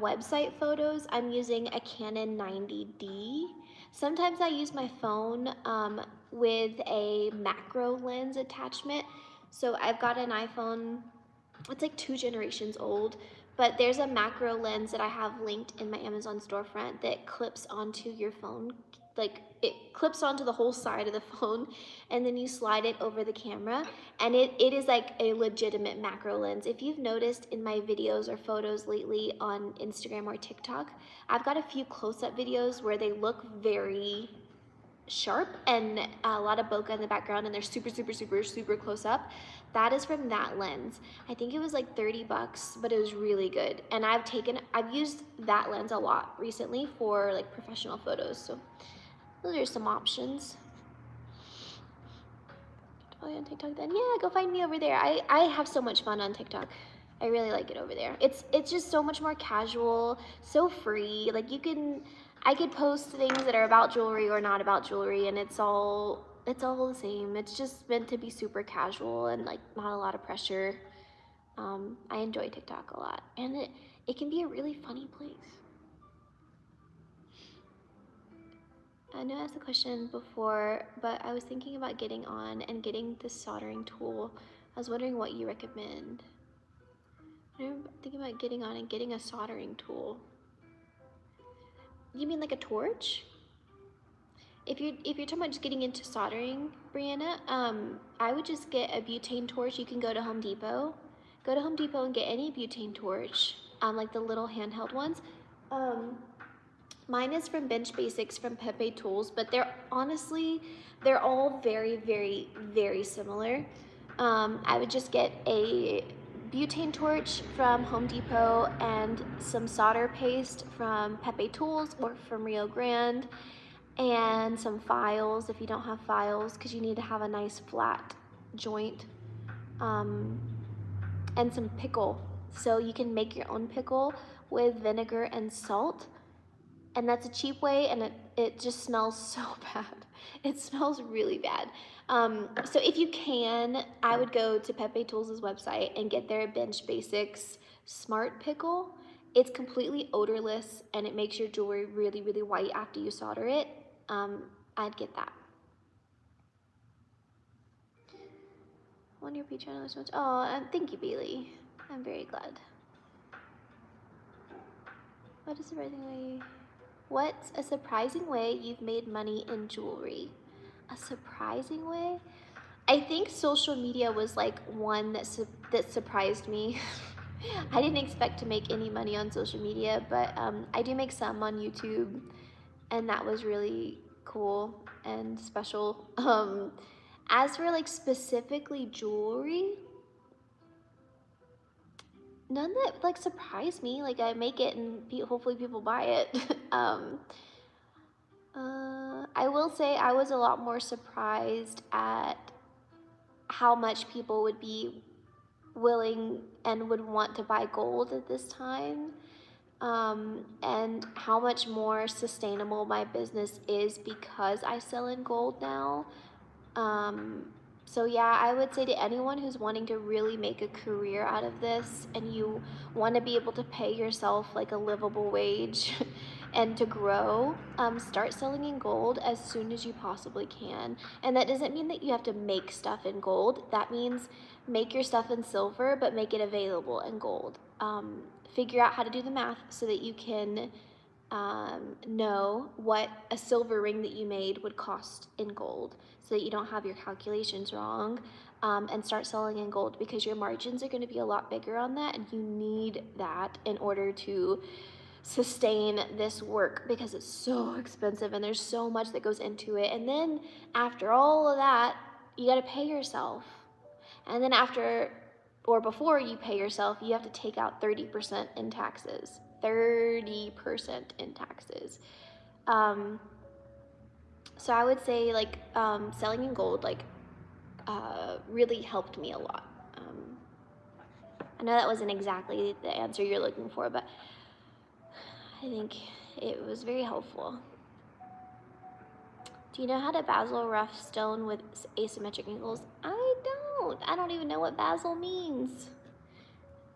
website photos, I'm using a Canon 90D. Sometimes I use my phone with a macro lens attachment. So I've got an iPhone, it's like 2 generations old, but there's a macro lens that I have linked in my Amazon storefront that clips onto your phone. Like it clips onto the whole side of the phone, and then you slide it over the camera, and it is like a legitimate macro lens. If you've noticed in my videos or photos lately on Instagram or TikTok, I've got a few close-up videos where they look very sharp and a lot of bokeh in the background, and they're super super super super close up. That is from that lens. I think it was like $30, but it was really good, and I've used that lens a lot recently for like professional photos. So those are some options. Oh, on TikTok then? Yeah, go find me over there. I have so much fun on TikTok. I really like it over there. It's just so much more casual, so free. Like I could post things that are about jewelry or not about jewelry, and it's all the same. It's just meant to be super casual and like not a lot of pressure. I enjoy TikTok a lot, and it can be a really funny place. I know I asked the question before, but I was thinking about getting on and getting this soldering tool. I was wondering what you recommend. I'm thinking about getting on and getting a soldering tool. You mean like a torch? If you're talking about just getting into soldering, Brianna, I would just get a butane torch. You can go to Home Depot. Go to Home Depot and get any butane torch, like the little handheld ones. Mine is from Bench Basics from Pepe Tools, but they're all very, very, very similar. I would just get a butane torch from Home Depot and some solder paste from Pepe Tools or from Rio Grande, and some files if you don't have files, because you need to have a nice flat joint, and some pickle. So you can make your own pickle with vinegar and salt. And that's a cheap way, and it just smells so bad. It smells really bad. So if you can, I would go to Pepe Tools' website and get their Bench Basics Smart Pickle. It's completely odorless, and it makes your jewelry really, really white after you solder it. I'd get that. On your Patreon so much. Oh, thank you, Bailey. I'm very glad. What is surprising way? What's a surprising way you've made money in jewelry? A surprising way? I think social media was like one that surprised me. I didn't expect to make any money on social media, but I do make some on YouTube, and that was really cool and special. As for like specifically jewelry, none that like surprised me. Like I make it and hopefully people buy it. I will say I was a lot more surprised at how much people would be willing and would want to buy gold at this time, and how much more sustainable my business is because I sell in gold now. So yeah, I would say to anyone who's wanting to really make a career out of this, and you want to be able to pay yourself like a livable wage and to grow, start selling in gold as soon as you possibly can. And that doesn't mean that you have to make stuff in gold. That means make your stuff in silver, but make it available in gold. Figure out how to do the math so that you can know what a silver ring that you made would cost in gold, so that you don't have your calculations wrong, and start selling in gold, because your margins are going to be a lot bigger on that, and you need that in order to sustain this work, because it's so expensive and there's so much that goes into it. And then after all of that, you got to pay yourself, and then after or before you pay yourself, you have to take out 30% in taxes. 30% in taxes. So I would say like selling in gold like really helped me a lot. I know that wasn't exactly the answer you're looking for, but I think it was very helpful. Do you know how to basil rough stone with asymmetric angles? I don't even know what basil means.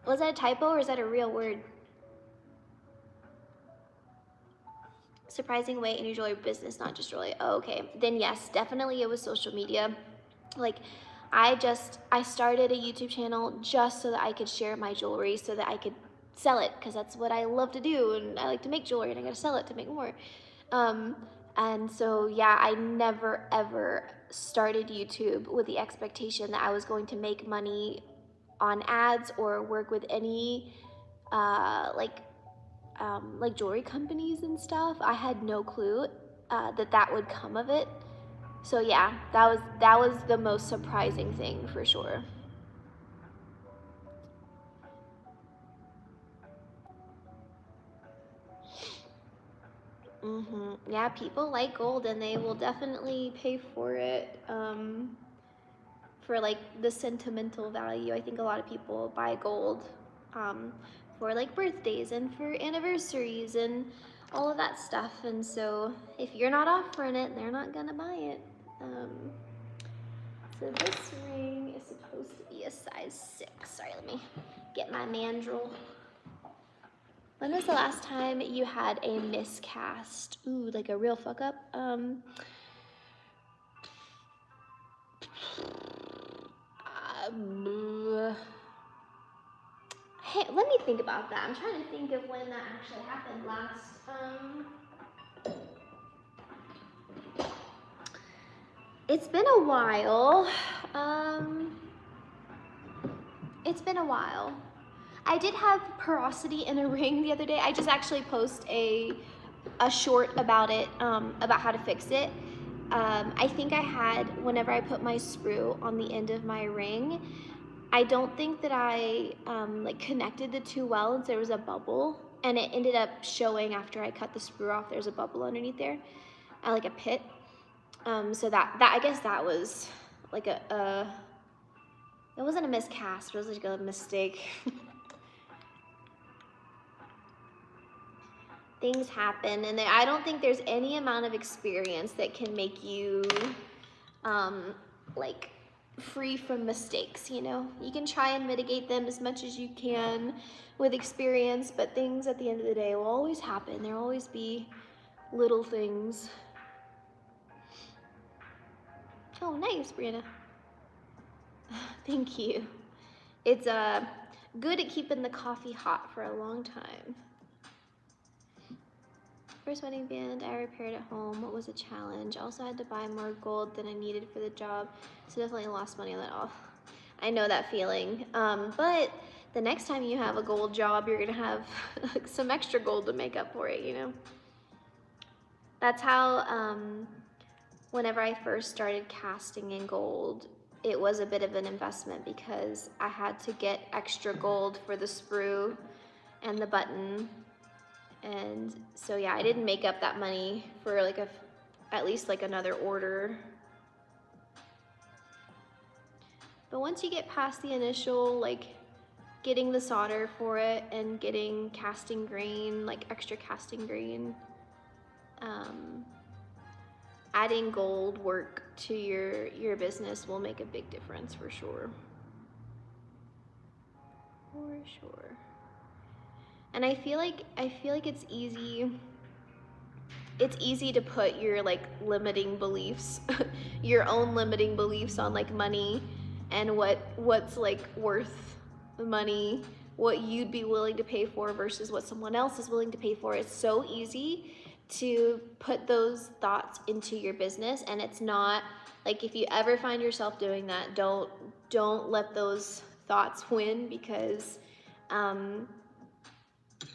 Was that a typo or is that a real word? Surprising way in your jewelry business, not just jewelry. Oh, okay, then yes, definitely it was social media. Like I started a YouTube channel just so that I could share my jewelry, so that I could sell it, because that's what I love to do, and I like to make jewelry and I gotta sell it to make more. And so yeah, I never ever started YouTube with the expectation that I was going to make money on ads or work with any like jewelry companies and stuff. I had no clue that would come of it. So yeah, that was the most surprising thing for sure. Yeah, people like gold and they will definitely pay for it. For like the sentimental value. I think a lot of people buy gold for like birthdays and for anniversaries and all of that stuff. And so if you're not offering it, they're not gonna buy it. So this ring is supposed to be a size 6. Sorry, let me get my mandrel. When was the last time you had a miscast? Ooh, like a real fuck up? Hey, let me think about that. I'm trying to think of when that actually happened last. It's been a while. It's been a while. I did have porosity in a ring the other day. I just actually posted a short about it, about how to fix it. I think I had, whenever I put my sprue on the end of my ring, I don't think that I like connected the two well, and so there was a bubble, and it ended up showing after I cut the sprue off. There's a bubble underneath there, like a pit. So that I guess that was like it wasn't a miscast, it was like a mistake. Things happen, and I don't think there's any amount of experience that can make you like free from mistakes, you know? You can try and mitigate them as much as you can with experience, but things at the end of the day will always happen. There'll always be little things. Oh, nice, Brianna. Thank you. It's good at keeping the coffee hot for a long time. First wedding band I repaired at home. What was a challenge? Also had to buy more gold than I needed for the job, so definitely lost money on that. Oh, I know that feeling. But the next time you have a gold job, you're gonna have some extra gold to make up for it, you know? That's how, whenever I first started casting in gold, it was a bit of an investment because I had to get extra gold for the sprue and the button. And so yeah, I didn't make up that money for like at least like another order. But once you get past the initial, like getting the solder for it and getting casting grain, like extra casting grain, adding gold work to your business will make a big difference for sure. For sure. And I feel like it's easy to put your like limiting beliefs, your own limiting beliefs on like money and what's like worth the money, what you'd be willing to pay for versus what someone else is willing to pay for. It's so easy to put those thoughts into your business, and it's not like, if you ever find yourself doing that, don't let those thoughts win, because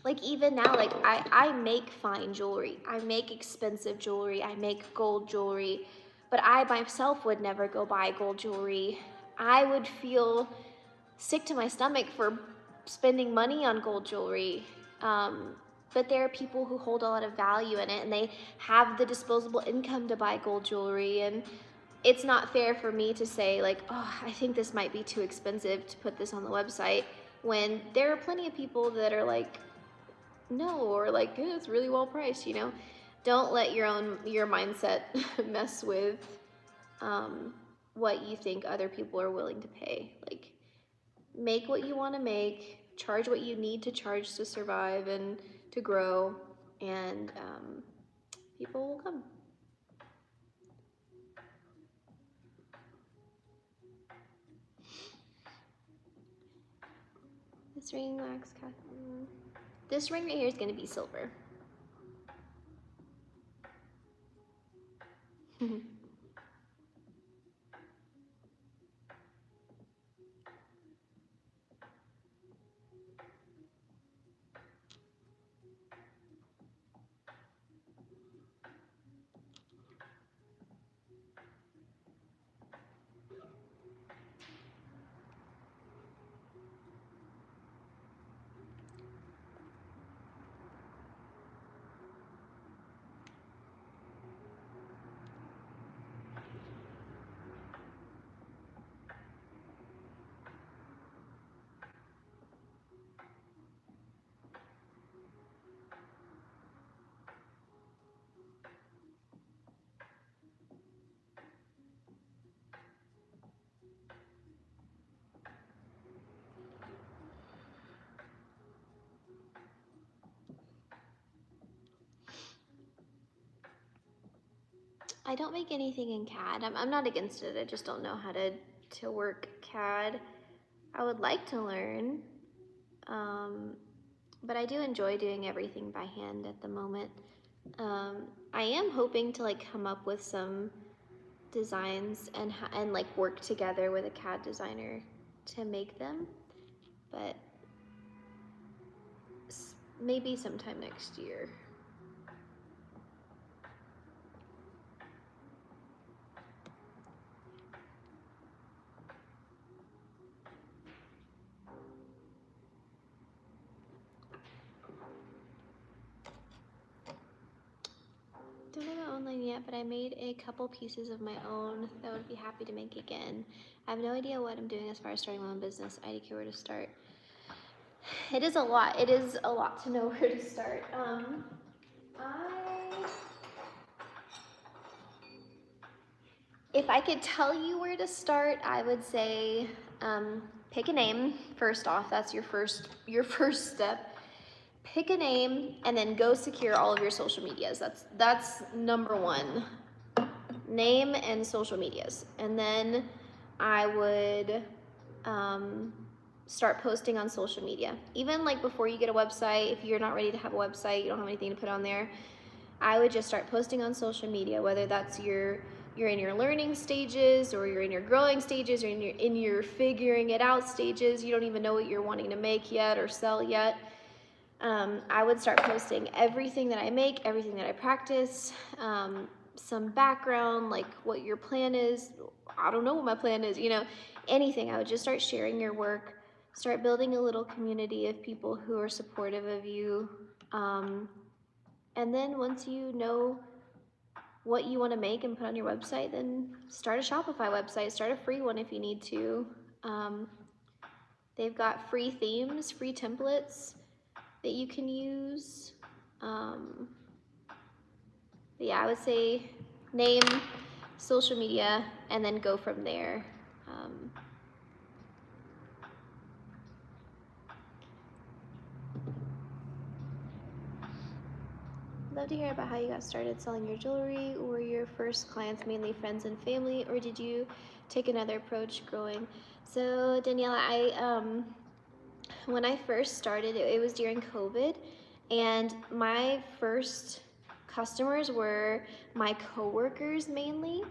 like even now, like I make fine jewelry, I make expensive jewelry, I make gold jewelry, but I myself would never go buy gold jewelry. I would feel sick to my stomach for spending money on gold jewelry. But there are people who hold a lot of value in it, and they have the disposable income to buy gold jewelry. And it's not fair for me to say, like, oh, I think this might be too expensive to put this on the website, when there are plenty of people that are like, no, or like, eh, it's really well priced, you know. Don't let your mindset mess with what you think other people are willing to pay. Like, make what you want to make, charge what you need to charge to survive and to grow, and people will come. This ring wax, this ring right here is going to be silver. I don't make anything in CAD. I'm not against it. I just don't know how to work CAD. I would like to learn, but I do enjoy doing everything by hand at the moment. I am hoping to like come up with some designs and like work together with a CAD designer to make them, but maybe sometime next year. Don't have it online yet, but I made a couple pieces of my own that I would be happy to make again. I have no idea what I'm doing as far as starting my own business. I don't care where to start. It is a lot. It is a lot to know where to start. If I could tell you where to start, I would say pick a name. First off, that's your first step. Pick a name and then go secure all of your social medias. That's number one. Name and social medias. And then I would start posting on social media. Even like before you get a website, if you're not ready to have a website, you don't have anything to put on there, I would just start posting on social media, whether that's you're in your learning stages, or you're in your growing stages, or in your figuring it out stages. You don't even know what you're wanting to make yet or sell yet. I would start posting everything that I make, everything that I practice, some background, like what your plan is. I don't know what my plan is, you know, anything. I would just start sharing your work, start building a little community of people who are supportive of you. And then once you know what you want to make and put on your website, then start a Shopify website, start a free one if you need to. They've got free themes, free templates that you can use. But yeah, I would say name, social media, and then go from there. I'd love to hear about how you got started selling your jewelry. Were your first clients mainly friends and family, or did you take another approach growing? So Daniela, when I first started, it was during COVID, and my first customers were my coworkers mainly,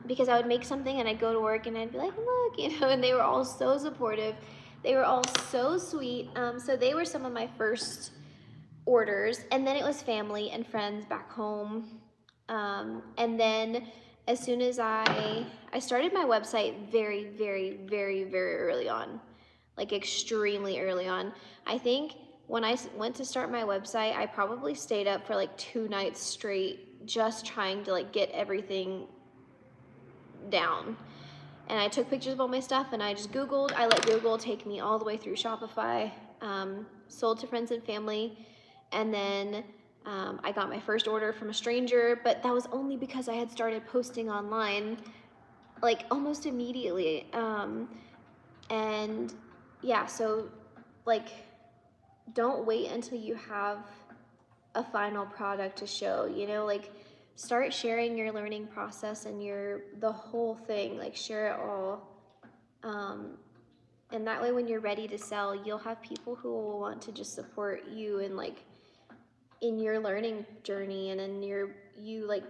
because I would make something and I'd go to work and I'd be like, look, you know, and they were all so supportive. They were all so sweet. So they were some of my first orders, and then it was family and friends back home. And then as soon as I started my website very, very, very, very early on, like extremely early on. I think when I went to start my website, I probably stayed up for like 2 nights straight just trying to like get everything down. And I took pictures of all my stuff and I just Googled. I let Google take me all the way through Shopify, sold to friends and family, and then I got my first order from a stranger, but that was only because I had started posting online like almost immediately. And yeah, so like don't wait until you have a final product to show, you know, like start sharing your learning process and the whole thing, like share it all. And that way when you're ready to sell, you'll have people who will want to just support you and like in your learning journey and in you like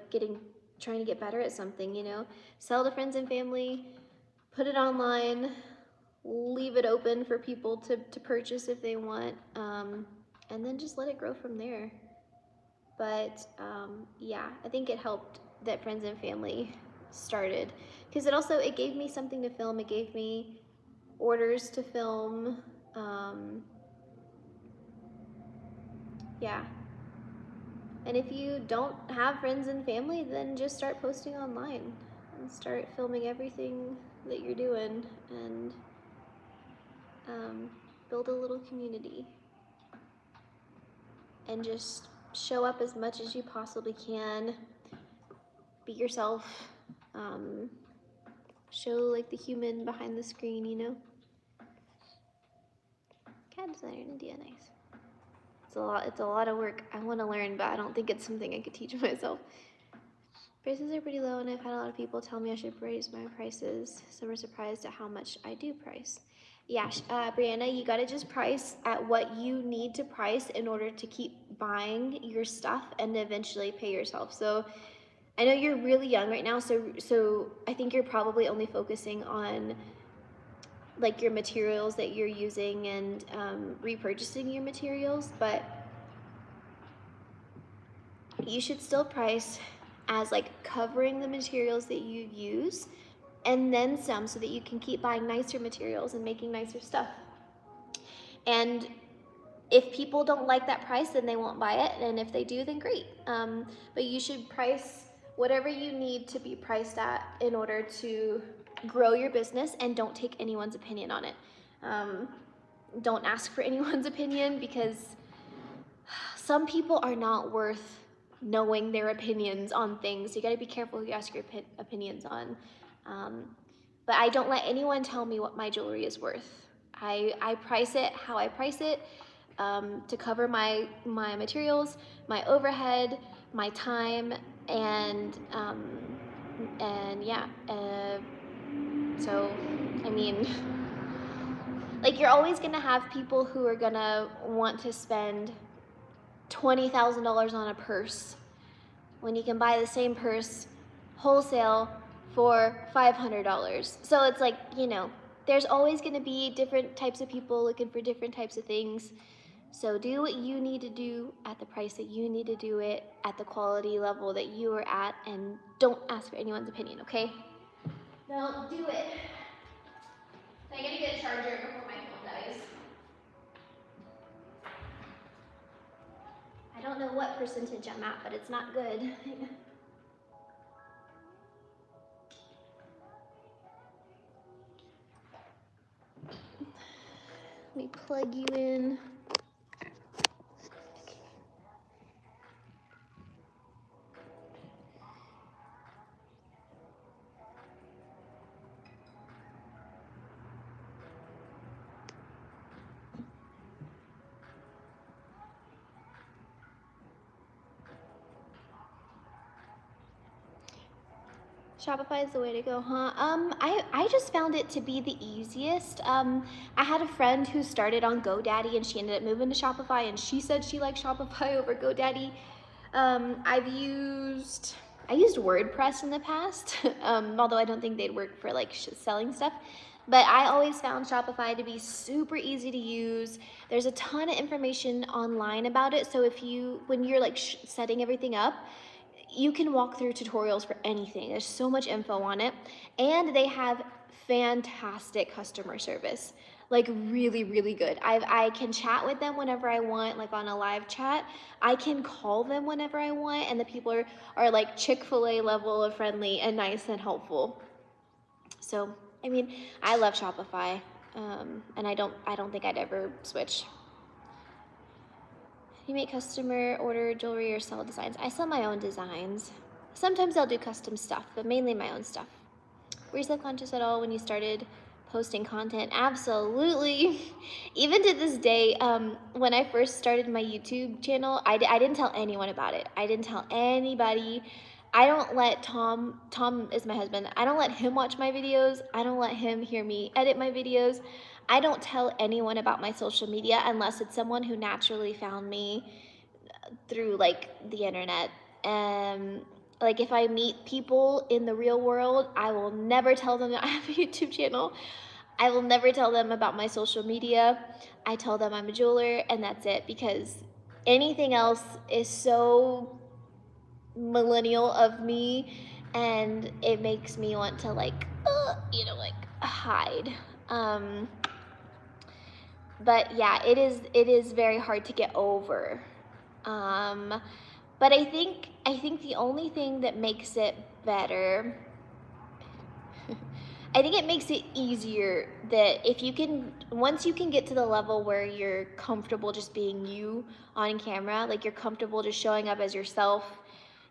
trying to get better at something, you know. Sell to friends and family, put it online, leave it open for people to purchase if they want, and then just let it grow from there. But yeah, I think it helped that friends and family started, because it gave me something to film. It gave me orders to film. Yeah. And if you don't have friends and family, then just start posting online and start filming everything that you're doing, and build a little community and just show up as much as you possibly can. Be yourself. Show like the human behind the screen, you know. CAD designer in India, nice. It's a lot of work. I want to learn, but I don't think it's something I could teach myself. Prices are pretty low, and I've had a lot of people tell me I should raise my prices. Some are surprised at how much I do price. Yeah, Brianna, you gotta just price at what you need to price in order to keep buying your stuff and eventually pay yourself. So I know you're really young right now, so I think you're probably only focusing on like your materials that you're using and repurchasing your materials, but you should still price as like covering the materials that you use and then some, so that you can keep buying nicer materials and making nicer stuff. And if people don't like that price, then they won't buy it, and if they do, then great. But you should price whatever you need to be priced at in order to grow your business, and don't take anyone's opinion on it. Don't ask for anyone's opinion, because some people are not worth knowing their opinions on things. You gotta be careful who you ask your opinions on. But I don't let anyone tell me what my jewelry is worth. I price it how I price it, to cover my materials, my overhead, my time, and yeah. So, I mean, like, you're always gonna have people who are gonna want to spend $20,000 on a purse when you can buy the same purse wholesale for $500. So it's like, you know, there's always gonna be different types of people looking for different types of things. So do what you need to do at the price that you need to do it, at the quality level that you are at, and don't ask for anyone's opinion, okay? No, do it. I gotta get a charger before my phone dies. I don't know what percentage I'm at, but it's not good. Let me plug you in. Shopify is the way to go, huh? I just found it to be the easiest. I had a friend who started on GoDaddy and she ended up moving to Shopify, and she said she liked Shopify over GoDaddy. I used WordPress in the past, although I don't think they'd work for like selling stuff. But I always found Shopify to be super easy to use. There's a ton of information online about it. So when you're like setting everything up, you can walk through tutorials for anything. There's so much info on it, and they have fantastic customer service, like really, really good. I can chat with them whenever I want, like on a live chat. I can call them whenever I want, and the people are like Chick-fil-A level of friendly and nice and helpful. So, I mean, I love Shopify, and I don't think I'd ever switch. You make customer order jewelry or sell designs? I sell my own designs. Sometimes I'll do custom stuff, but mainly my own stuff. Were you self-conscious at all when you started posting content? Absolutely. Even to this day, when I first started my YouTube channel, I didn't tell anyone about it. I didn't tell anybody. I don't let Tom is my husband, I don't let him watch my videos. I don't let him hear me edit my videos. I don't tell anyone about my social media unless it's someone who naturally found me through like the internet. Like if I meet people in the real world, I will never tell them that I have a YouTube channel. I will never tell them about my social media. I tell them I'm a jeweler, and that's it, because anything else is so millennial of me, and it makes me want to like hide. But yeah, it is very hard to get over. But I think the only thing that makes it better, I think it makes it easier that if you can, once you can get to the level where you're comfortable just being you on camera, like you're comfortable just showing up as yourself,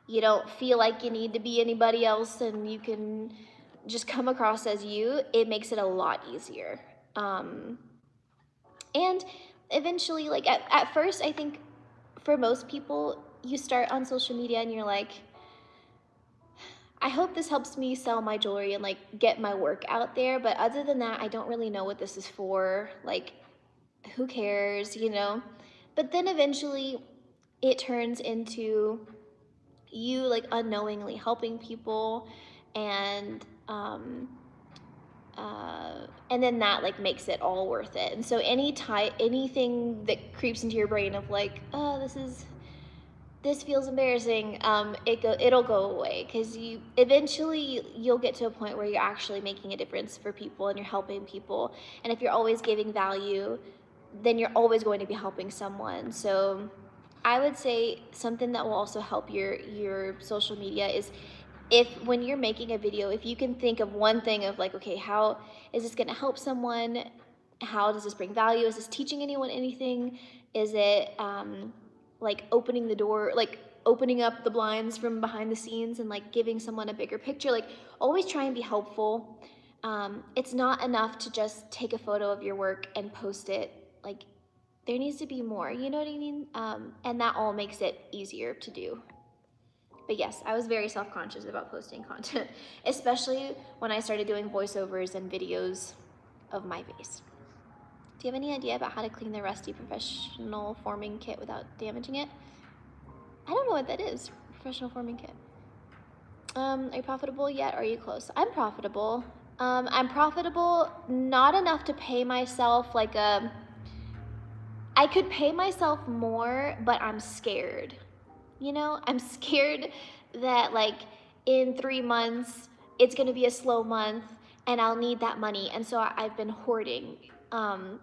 you don't feel like you need to be anybody else, and you can just come across as you, it makes it a lot easier. And eventually, like at first, I think for most people, you start on social media and you're like, I hope this helps me sell my jewelry and like get my work out there. But other than that, I don't really know what this is for. Like, who cares, you know? But then eventually it turns into you like unknowingly helping people, and then that like makes it all worth it. And so anything that creeps into your brain of like, oh, this feels embarrassing, it'll go away, because you'll get to a point where you're actually making a difference for people and you're helping people. And if you're always giving value, then you're always going to be helping someone. So I would say something that will also help your social media is, if when you're making a video, if you can think of one thing of like, okay, how is this going to help someone? How does this bring value? Is this teaching anyone anything? Is it like opening the door, like opening up the blinds from behind the scenes and like giving someone a bigger picture? Like, always try and be helpful. It's not enough to just take a photo of your work and post it. Like, there needs to be more, you know what I mean? And that all makes it easier to do. But yes, I was very self-conscious about posting content, especially when I started doing voiceovers and videos of my face. Do you have any idea about how to clean the rusty professional forming kit without damaging it? I don't know what that is, professional forming kit. Are you profitable yet, or are you close? I'm profitable. I'm profitable, not enough to pay myself like I could pay myself more, but I'm scared. You know, I'm scared that like in 3 months, it's gonna be a slow month and I'll need that money. And so I've been hoarding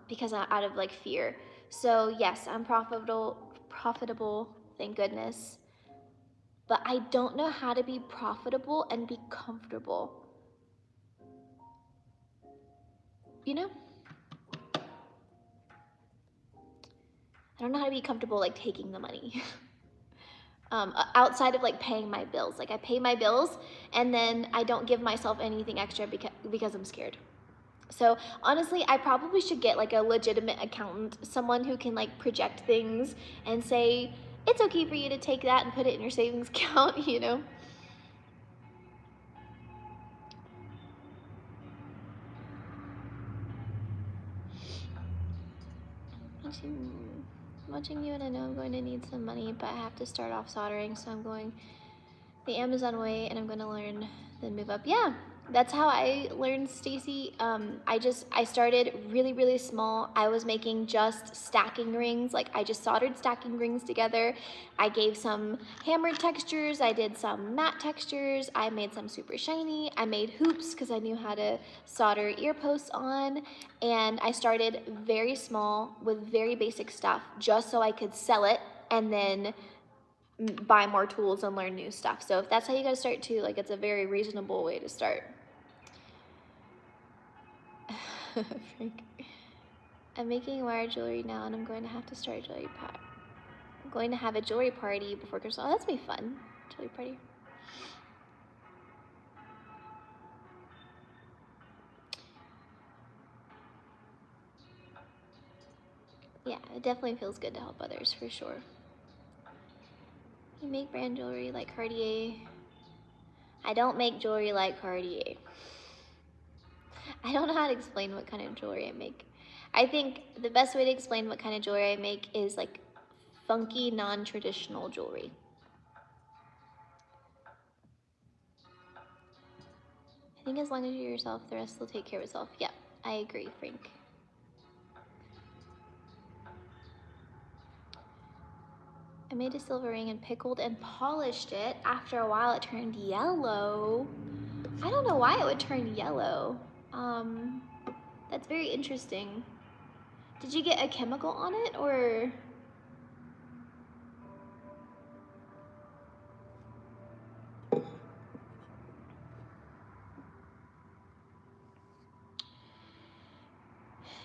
because out of like fear. So yes, I'm profitable, thank goodness. But I don't know how to be profitable and be comfortable. You know? I don't know how to be comfortable like taking the money. Outside of like paying my bills. Like, I pay my bills and then I don't give myself anything extra because I'm scared. So honestly, I probably should get like a legitimate accountant, someone who can like project things and say, it's okay for you to take that and put it in your savings account, you know? Watching you, and I know I'm going to need some money, but I have to start off soldering, so I'm going the Amazon way, and I'm going to learn, then move up. Yeah, That's how I learned, Stacy. I started really, really small. I was making just stacking rings. Like I just soldered stacking rings together. I gave some hammered textures. I did some matte textures. I made some super shiny. I made hoops because I knew how to solder ear posts on. And I started very small with very basic stuff just so I could sell it and then buy more tools and learn new stuff. So if that's how you guys start too, like it's a very reasonable way to start. Frank. I'm making wire jewelry now and I'm going to have to start a jewelry party. I'm going to have a jewelry party before Christmas. Oh, that's gonna be fun. Jewelry party. Yeah, it definitely feels good to help others for sure. You make brand jewelry like Cartier. I don't make jewelry like Cartier. I don't know how to explain what kind of jewelry I make. I think the best way to explain what kind of jewelry I make is like funky, non-traditional jewelry. I think as long as you're yourself, the rest will take care of itself. Yeah, I agree, Frank. I made a silver ring and pickled and polished it. After a while, it turned yellow. I don't know why it would turn yellow. That's very interesting. Did you get a chemical on it, or?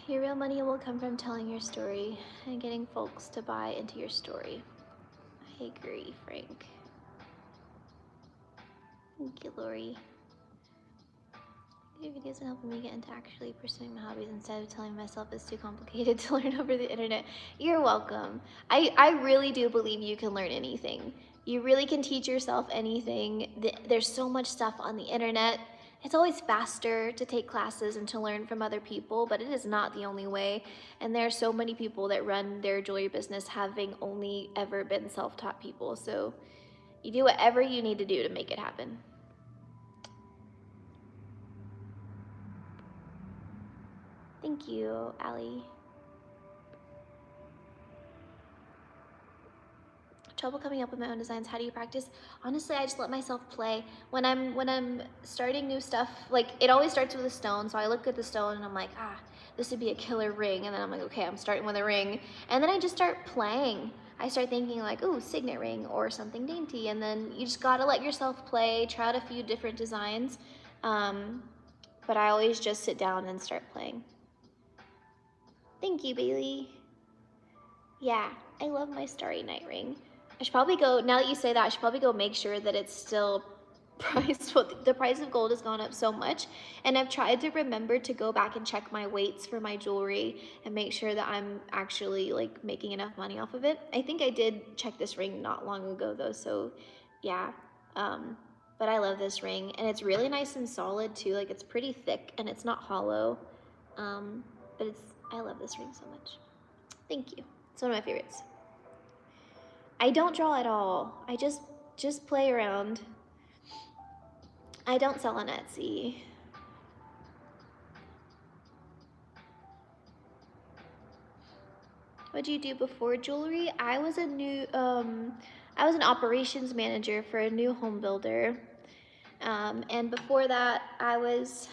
Your real money will come from telling your story and getting folks to buy into your story. I agree, Frank. Thank you, Lori. Your videos are helping me get into actually pursuing my hobbies instead of telling myself it's too complicated to learn over the internet. You're welcome. I really do believe you can learn anything. You really can teach yourself anything. There's so much stuff on the internet. It's always faster to take classes and to learn from other people, but it is not the only way. And there are so many people that run their jewelry business having only ever been self-taught people. So you do whatever you need to do to make it happen. Thank you, Allie. Trouble coming up with my own designs. How do you practice? Honestly, I just let myself play. When I'm starting new stuff, like it always starts with a stone. So I look at the stone and I'm like, this would be a killer ring. And then I'm like, okay, I'm starting with a ring. And then I just start playing. I start thinking like, ooh, signet ring or something dainty. And then you just gotta let yourself play, try out a few different designs. But I always just sit down and start playing. Thank you, Bailey. Yeah, I love my Starry Night ring. I should probably go, now that you say that, I should probably go make sure that it's still priced. Well, the price of gold has gone up so much, and I've tried to remember to go back and check my weights for my jewelry and make sure that I'm actually like making enough money off of it. I think I did check this ring not long ago though, so yeah. But I love this ring, and it's really nice and solid too. Like it's pretty thick and it's not hollow. But I love this ring so much. Thank you. It's one of my favorites. I don't draw at all. I just play around. I don't sell on Etsy. What did you do before jewelry? I was an operations manager for a new home builder. And before that, I was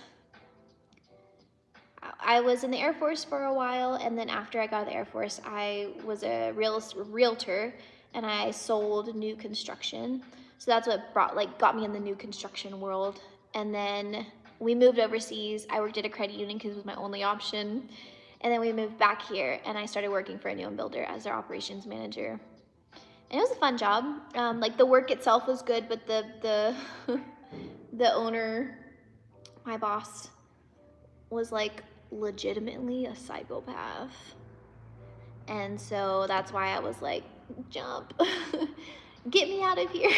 in the Air Force for a while, and then after I got out of the Air Force, I was a realtor, and I sold new construction. So that's what got me in the new construction world. And then we moved overseas. I worked at a credit union because it was my only option. And then we moved back here, and I started working for a new home builder as their operations manager. And it was a fun job. Like the work itself was good, but the the owner, my boss, was like legitimately a psychopath. And so that's why I was like, jump, get me out of here.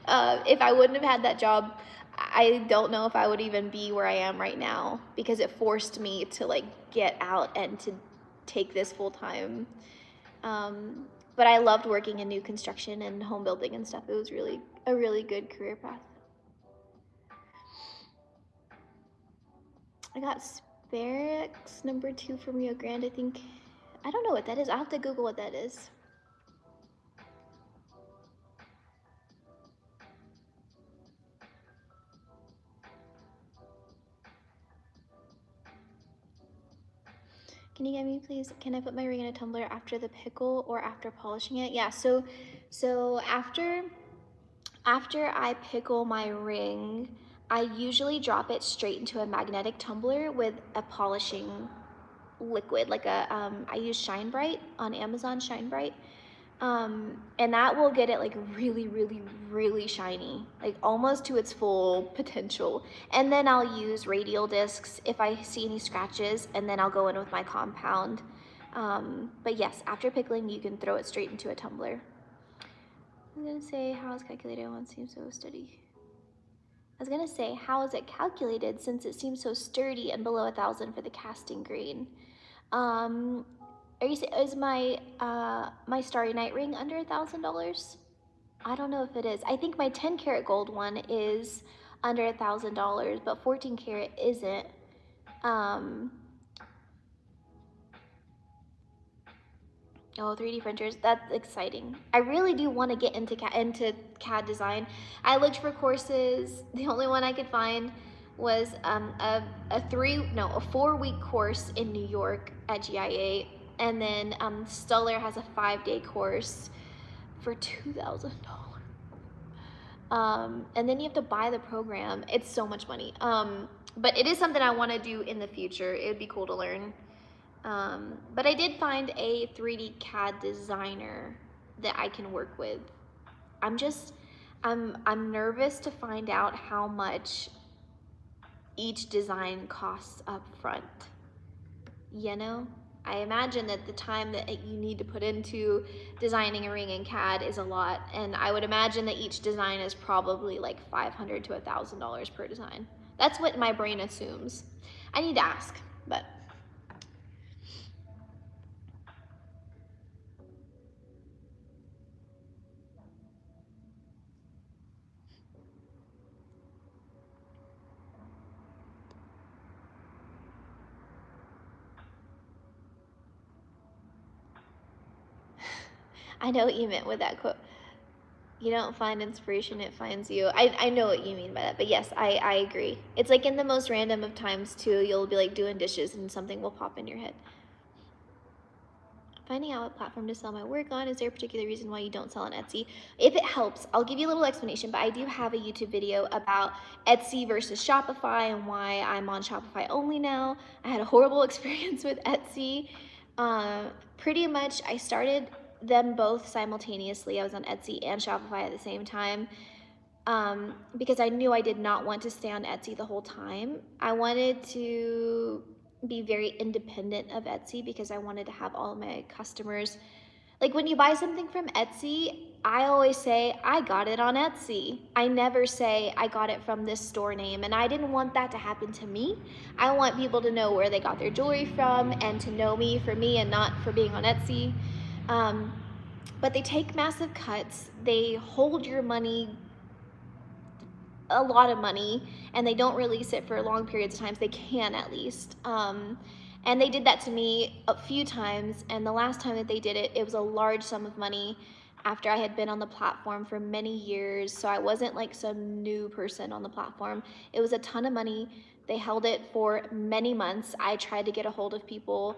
If I wouldn't have had that job, I don't know if I would even be where I am right now, because it forced me to like get out and to take this full time. But I loved working in new construction and home building and stuff. It was really a really good career path. I got Sparex number 2 from Rio Grande, I think. I don't know what that is. I'll have to Google what that is. Can you get me, please? Can I put my ring in a tumbler after the pickle or after polishing it? Yeah, so after I pickle my ring, I usually drop it straight into a magnetic tumbler with a polishing liquid, like I use Shine Bright on Amazon, Shine Bright. And that will get it like really, really, really shiny, like almost to its full potential. And then I'll use radial discs if I see any scratches, and then I'll go in with my compound. But yes, after pickling, you can throw it straight into a tumbler. I'm gonna say, how is calculated? One seems so steady. I was gonna say, how is it calculated since it seems so sturdy and below 1,000 for the casting grain? Is my my Starry Night ring under $1,000? I don't know if it is. I think my 10 karat gold one is under $1,000, but 14 karat isn't. Oh, 3D printers, that's exciting. I really do want to get into CAD design. I looked for courses. The only one I could find was a 4-week course in New York at GIA, and then Stuller has a 5-day course for $2,000. And then you have to buy the program. It's so much money. But it is something I want to do in the future. It would be cool to learn. But I did find a 3D CAD designer that I can work with. I'm nervous to find out how much each design costs up front. You know, I imagine that the time that you need to put into designing a ring in CAD is a lot, and I would imagine that each design is probably like $500 to $1,000 per design. That's what my brain assumes. I need to ask, but I know what you meant with that quote. You don't find inspiration, it finds you. I know what you mean by that, but yes, I agree. It's like in the most random of times too, you'll be like doing dishes and something will pop in your head. Finding out what platform to sell my work on. Is there a particular reason why you don't sell on Etsy? If it helps, I'll give you a little explanation, but I do have a YouTube video about Etsy versus Shopify and why I'm on Shopify only now. I had a horrible experience with Etsy. Pretty much I started them both simultaneously. I was on Etsy and Shopify at the same time because I knew I did not want to stay on Etsy the whole time. I wanted to be very independent of Etsy because I wanted to have all of my customers. Like when you buy something from Etsy, I always say, I got it on Etsy. I never say I got it from this store name, and I didn't want that to happen to me. I want people to know where they got their jewelry from and to know me for me and not for being on Etsy. But they take massive cuts. They hold your money, a lot of money, and they don't release it for long periods of times. They can at least. And they did that to me a few times, and the last time that they did it, it was a large sum of money after I had been on the platform for many years, so I wasn't like some new person on the platform. It was a ton of money. They held it for many months. I tried to get a hold of people,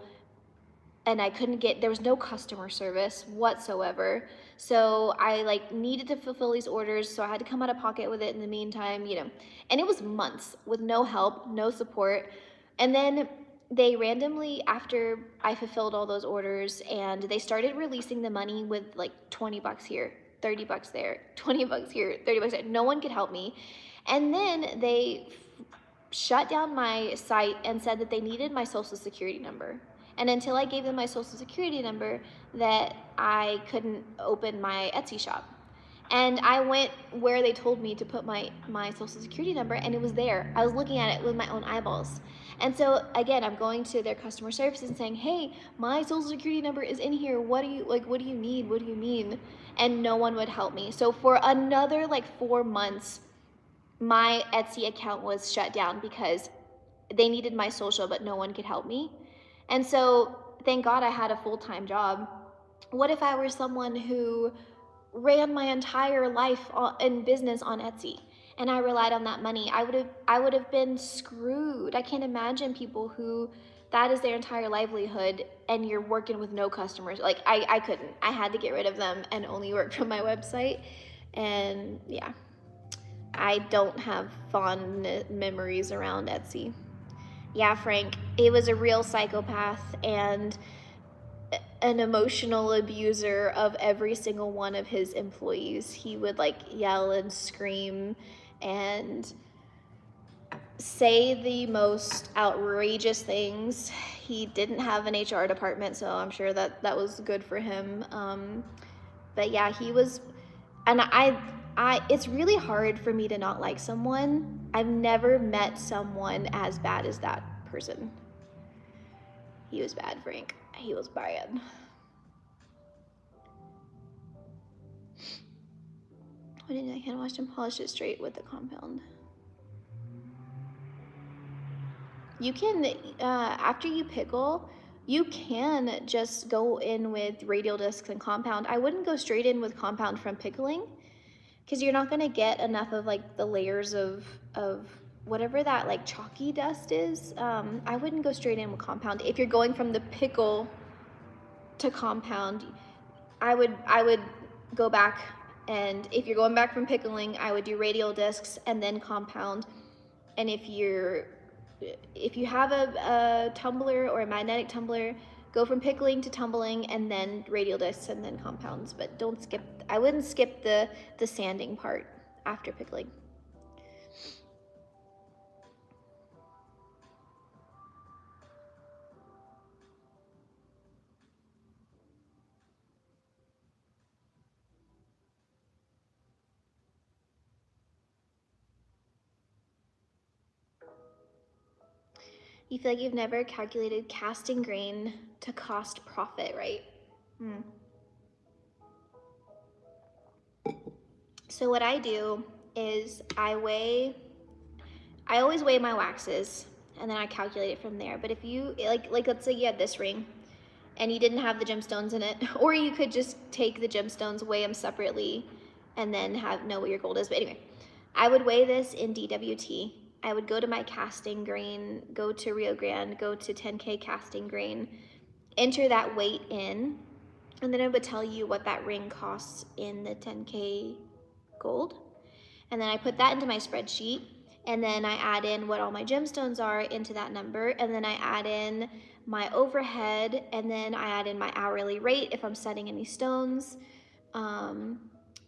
and I couldn't get, there was no customer service whatsoever. So I like needed to fulfill these orders, so I had to come out of pocket with it in the meantime, you know. And it was months with no help, no support. And then they randomly, after I fulfilled all those orders, and they started releasing the money with like 20 bucks here, 30 bucks there, 20 bucks here, 30 bucks there. No one could help me. And then they shut down my site and said that they needed my social security number. And until I gave them my social security number, that I couldn't open my Etsy shop. And I went where they told me to put my social security number, and it was there. I was looking at it with my own eyeballs. And so again, I'm going to their customer service and saying, hey, my social security number is in here. What do you need? What do you mean? And no one would help me. So for another like 4 months, my Etsy account was shut down because they needed my social, but no one could help me. And so thank God I had a full-time job. What if I were someone who ran my entire life in business on Etsy and I relied on that money? I would have been screwed. I can't imagine people who that is their entire livelihood and you're working with no customers. Like I couldn't. I had to get rid of them and only work from my website. And yeah, I don't have fond memories around Etsy. Yeah, Frank, it was a real psychopath and an emotional abuser of every single one of his employees. He would like yell and scream and say the most outrageous things. He didn't have an HR department, so I'm sure that that was good for him. But yeah, he was, and it's really hard for me to not like someone. I've never met someone as bad as that person. He was bad, Frank. He was bad. I didn't. I can't watch him polish it straight with the compound. You can, after you pickle, you can just go in with radial discs and compound. I wouldn't go straight in with compound from pickling because you're not gonna get enough of like the layers of whatever that like chalky dust is. I wouldn't go straight in with compound. If you're going from the pickle to compound, I would go back, and if you're going back from pickling, I would do radial discs and then compound. And if you have a tumbler or a magnetic tumbler, go from pickling to tumbling and then radial discs and then compounds, but don't skip, I wouldn't skip the sanding part after pickling. You feel like you've never calculated casting grain to cost profit, right? So what I do is I always weigh my waxes and then I calculate it from there. But if you, like let's say you had this ring and you didn't have the gemstones in it, or you could just take the gemstones, weigh them separately, and then know what your gold is. But anyway, I would weigh this in DWT. I would go to my casting grain, go to Rio Grande, go to 10K casting grain, enter that weight in, and then it would tell you what that ring costs in the 10K gold. And then I put that into my spreadsheet, and then I add in what all my gemstones are into that number, and then I add in my overhead, and then I add in my hourly rate if I'm setting any stones.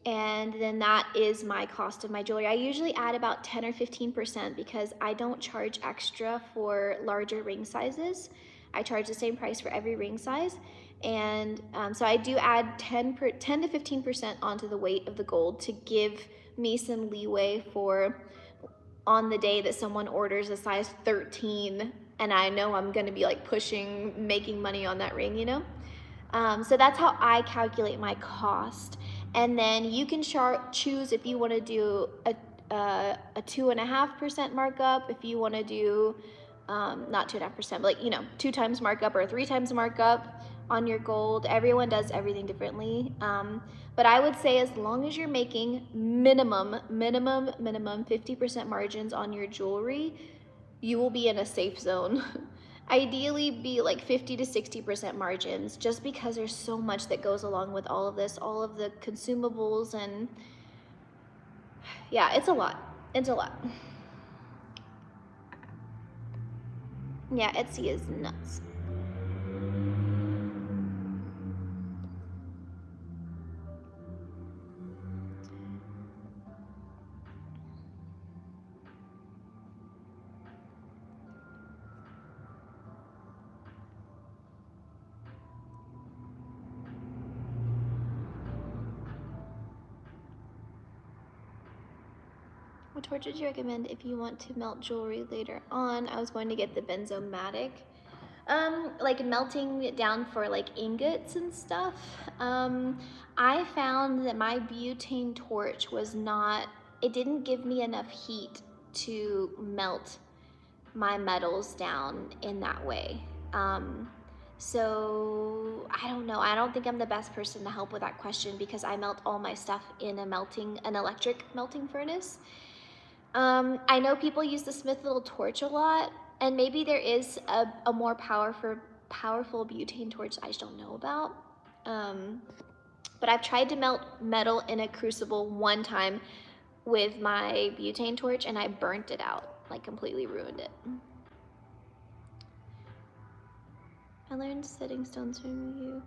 And then that is my cost of my jewelry. I usually add about 10 or 15% because I don't charge extra for larger ring sizes. I charge the same price for every ring size. And so I do add 10 to 15% onto the weight of the gold to give me some leeway for on the day that someone orders a size 13 and I know I'm gonna be like making money on that ring, you know? So that's how I calculate my cost. And then you can choose if you wanna do a 2.5% markup, if you wanna do, not 2.5%, but like, 2 times markup or 3 times markup on your gold. Everyone does everything differently. But I would say as long as you're making minimum 50% margins on your jewelry, you will be in a safe zone. Ideally be like 50 to 60% margins, just because there's so much that goes along with all of this, all of the consumables, and yeah, it's a lot. It's a lot. Yeah, Etsy is nuts. What torch would you recommend if you want to melt jewelry later on? I was going to get the benzomatic. Like melting it down for like ingots and stuff. I found that my butane torch was not, it didn't give me enough heat to melt my metals down in that way. So I don't know. I don't think I'm the best person to help with that question because I melt all my stuff in an electric melting furnace. I know people use the Smith little torch a lot, and maybe there is a more powerful butane torch I just don't know about. But I've tried to melt metal in a crucible one time with my butane torch, and I burnt it out, like completely ruined it. I learned setting stones from you.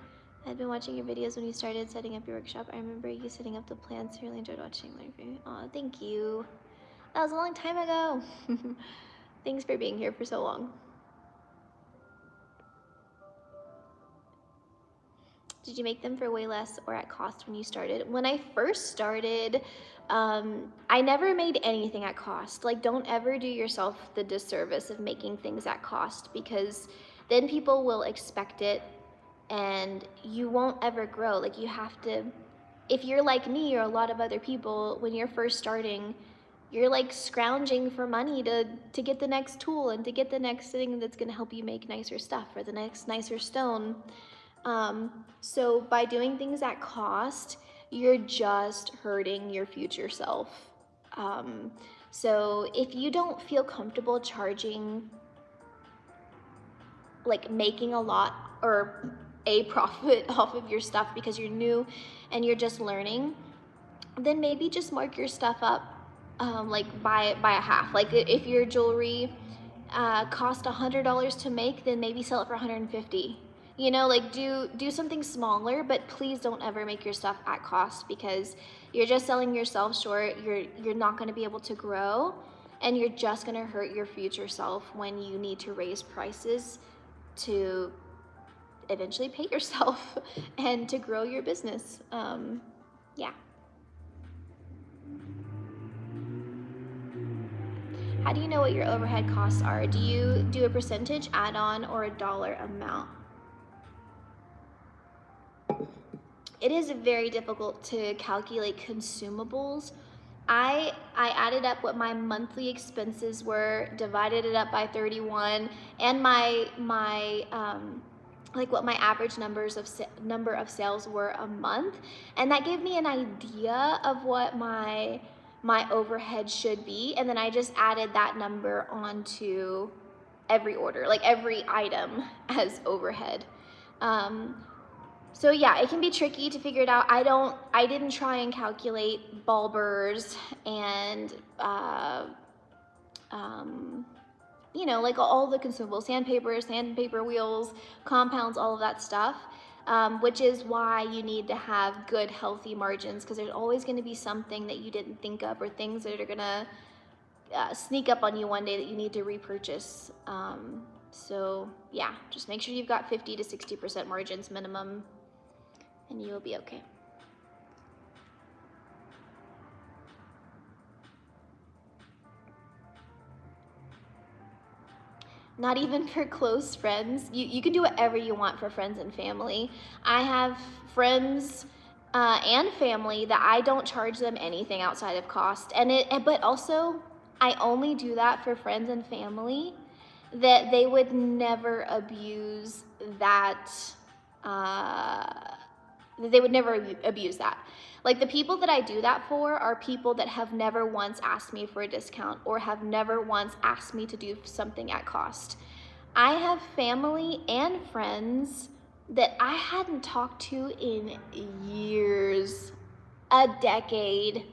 I had been watching your videos when you started setting up your workshop. I remember you setting up the plants. I really enjoyed watching. Aw, thank you. That was a long time ago. Thanks for being here for so long. Did you make them for way less or at cost when you started? When I first started, I never made anything at cost. Like, don't ever do yourself the disservice of making things at cost, because then people will expect it and you won't ever grow. Like, you have to, if you're like me or a lot of other people, when you're first starting, you're like scrounging for money to get the next tool and to get the next thing that's gonna help you make nicer stuff or the next nicer stone. So by doing things at cost, you're just hurting your future self. So if you don't feel comfortable charging, like making a lot or a profit off of your stuff because you're new and you're just learning, then maybe just mark your stuff up, like by a half. Like if your jewelry cost $100 to make, then maybe sell it for $150. You know, like do something smaller, but please don't ever make your stuff at cost, because you're just selling yourself short. You're not going to be able to grow, and you're just going to hurt your future self when you need to raise prices to eventually pay yourself and to grow your business. Yeah. How do you know what your overhead costs are? Do you do a percentage, add-on, or a dollar amount? It is very difficult to calculate consumables. I added up what my monthly expenses were, divided it up by 31, and my like what my average number of sales were a month, and that gave me an idea of what my overhead should be, and then I just added that number onto every order, like every item as overhead. So yeah, it can be tricky to figure it out. I didn't try and calculate bulbers and, you know, like all the consumables, sandpaper wheels, compounds, all of that stuff, which is why you need to have good, healthy margins, because there's always going to be something that you didn't think of, or things that are going to sneak up on you one day that you need to repurchase. So yeah, just make sure you've got 50 to 60% margins minimum, and you'll be okay. Not even for close friends. You can do whatever you want for friends and family. I have friends and family that I don't charge them anything outside of cost, but also I only do that for friends and family that they would never abuse that. They would never abuse that. Like, the people that I do that for are people that have never once asked me for a discount or have never once asked me to do something at cost. I have family and friends that I hadn't talked to in years, a decade,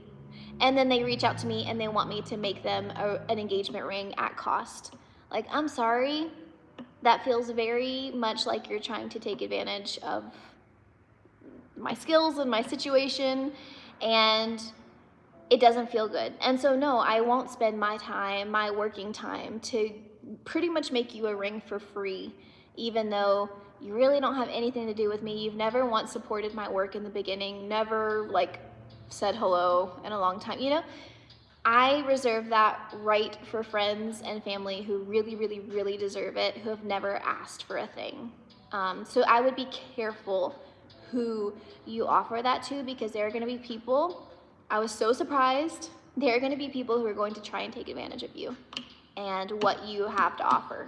and then they reach out to me and they want me to make them an engagement ring at cost. Like, I'm sorry, that feels very much like you're trying to take advantage of my skills and my situation, and it doesn't feel good. And so no, I won't spend my time, my working time, to pretty much make you a ring for free, even though you really don't have anything to do with me. You've never once supported my work in the beginning, never like said hello in a long time, you know? I reserve that right for friends and family who really, really, really deserve it, who have never asked for a thing. So I would be careful who you offer that to, because there are going to be people, I was so surprised, there are going to be people who are going to try and take advantage of you. and what you have to offer.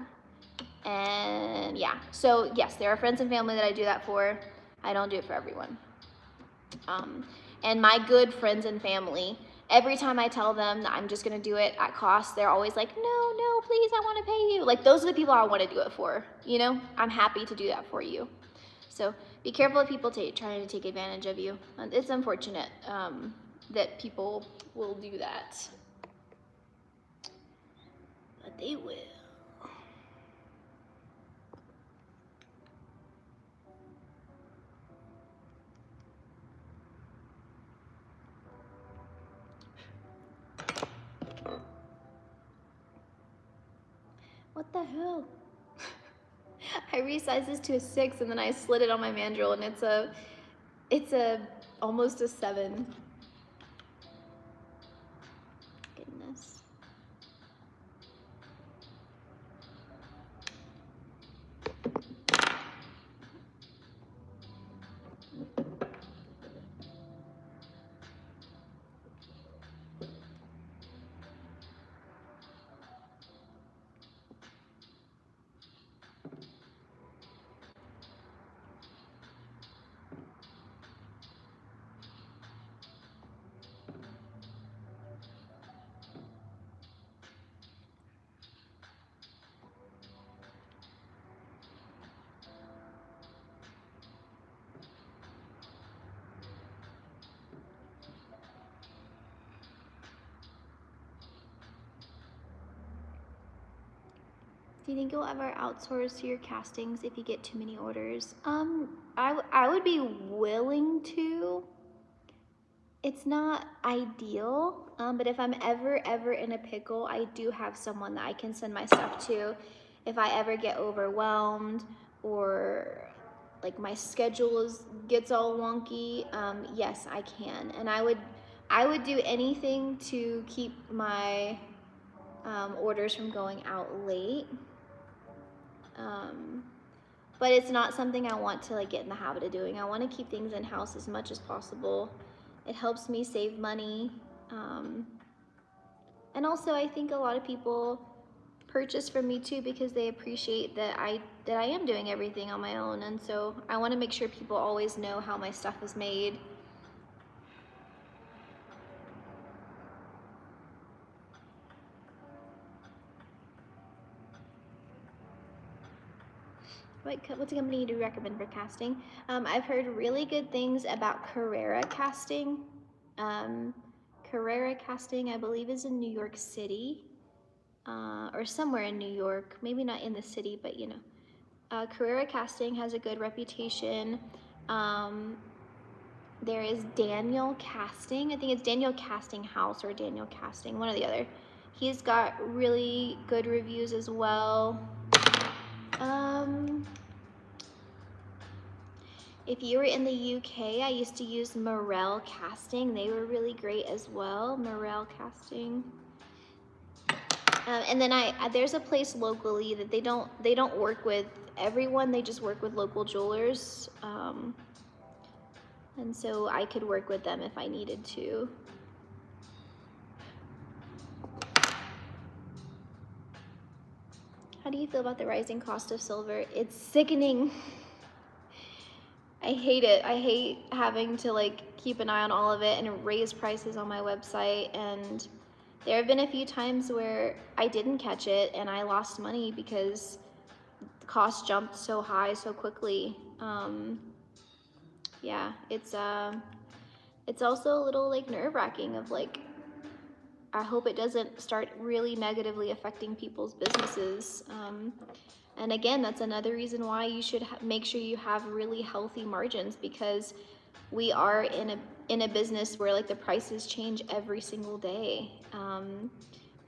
And yeah, so yes, there are friends and family that I do that for. I don't do it for everyone. And my good friends and family, every time I tell them that I'm just gonna do it at cost, they're always like, no, please, I wanna pay you. Like, those are the people I wanna do it for, you know? I'm happy to do that for you. So be careful of people trying to take advantage of you. It's unfortunate that people will do that, but they will. What the hell? I resized this to a 6 and then I slid it on my mandrel and it's almost a 7. Goodness. Do you think you'll ever outsource your castings if you get too many orders? I would be willing to. It's not ideal, but if I'm ever in a pickle, I do have someone that I can send my stuff to. If I ever get overwhelmed or like my schedule gets all wonky, yes, I can. And I would do anything to keep my orders from going out late. But it's not something I want to like get in the habit of doing. I want to keep things in-house as much as possible. It helps me save money. And also I think a lot of people purchase from me too because they appreciate that I am doing everything on my own. And so I want to make sure people always know how my stuff is made. What's a company do you recommend for casting? I've heard really good things about Carrera Casting. Carrera Casting, I believe, is in New York City, or somewhere in New York. Maybe not in the city, but you know. Carrera Casting has a good reputation. There is Daniel Casting. I think it's Daniel Casting House or Daniel Casting, one or the other. He's got really good reviews as well. If you were in the UK, I used to use Morel Casting. They were really great as well, Morel Casting. And then there's a place locally that they don't work with everyone. They just work with local jewelers. And so I could work with them if I needed to. How do you feel about the rising cost of silver? It's sickening. I hate it. I hate having to like keep an eye on all of it and raise prices on my website. And there have been a few times where I didn't catch it and I lost money because the cost jumped so high so quickly. Yeah, it's also a little like nerve-wracking of like, I hope it doesn't start really negatively affecting people's businesses. And again, that's another reason why you should make sure you have really healthy margins, because we are in a business where like the prices change every single day. And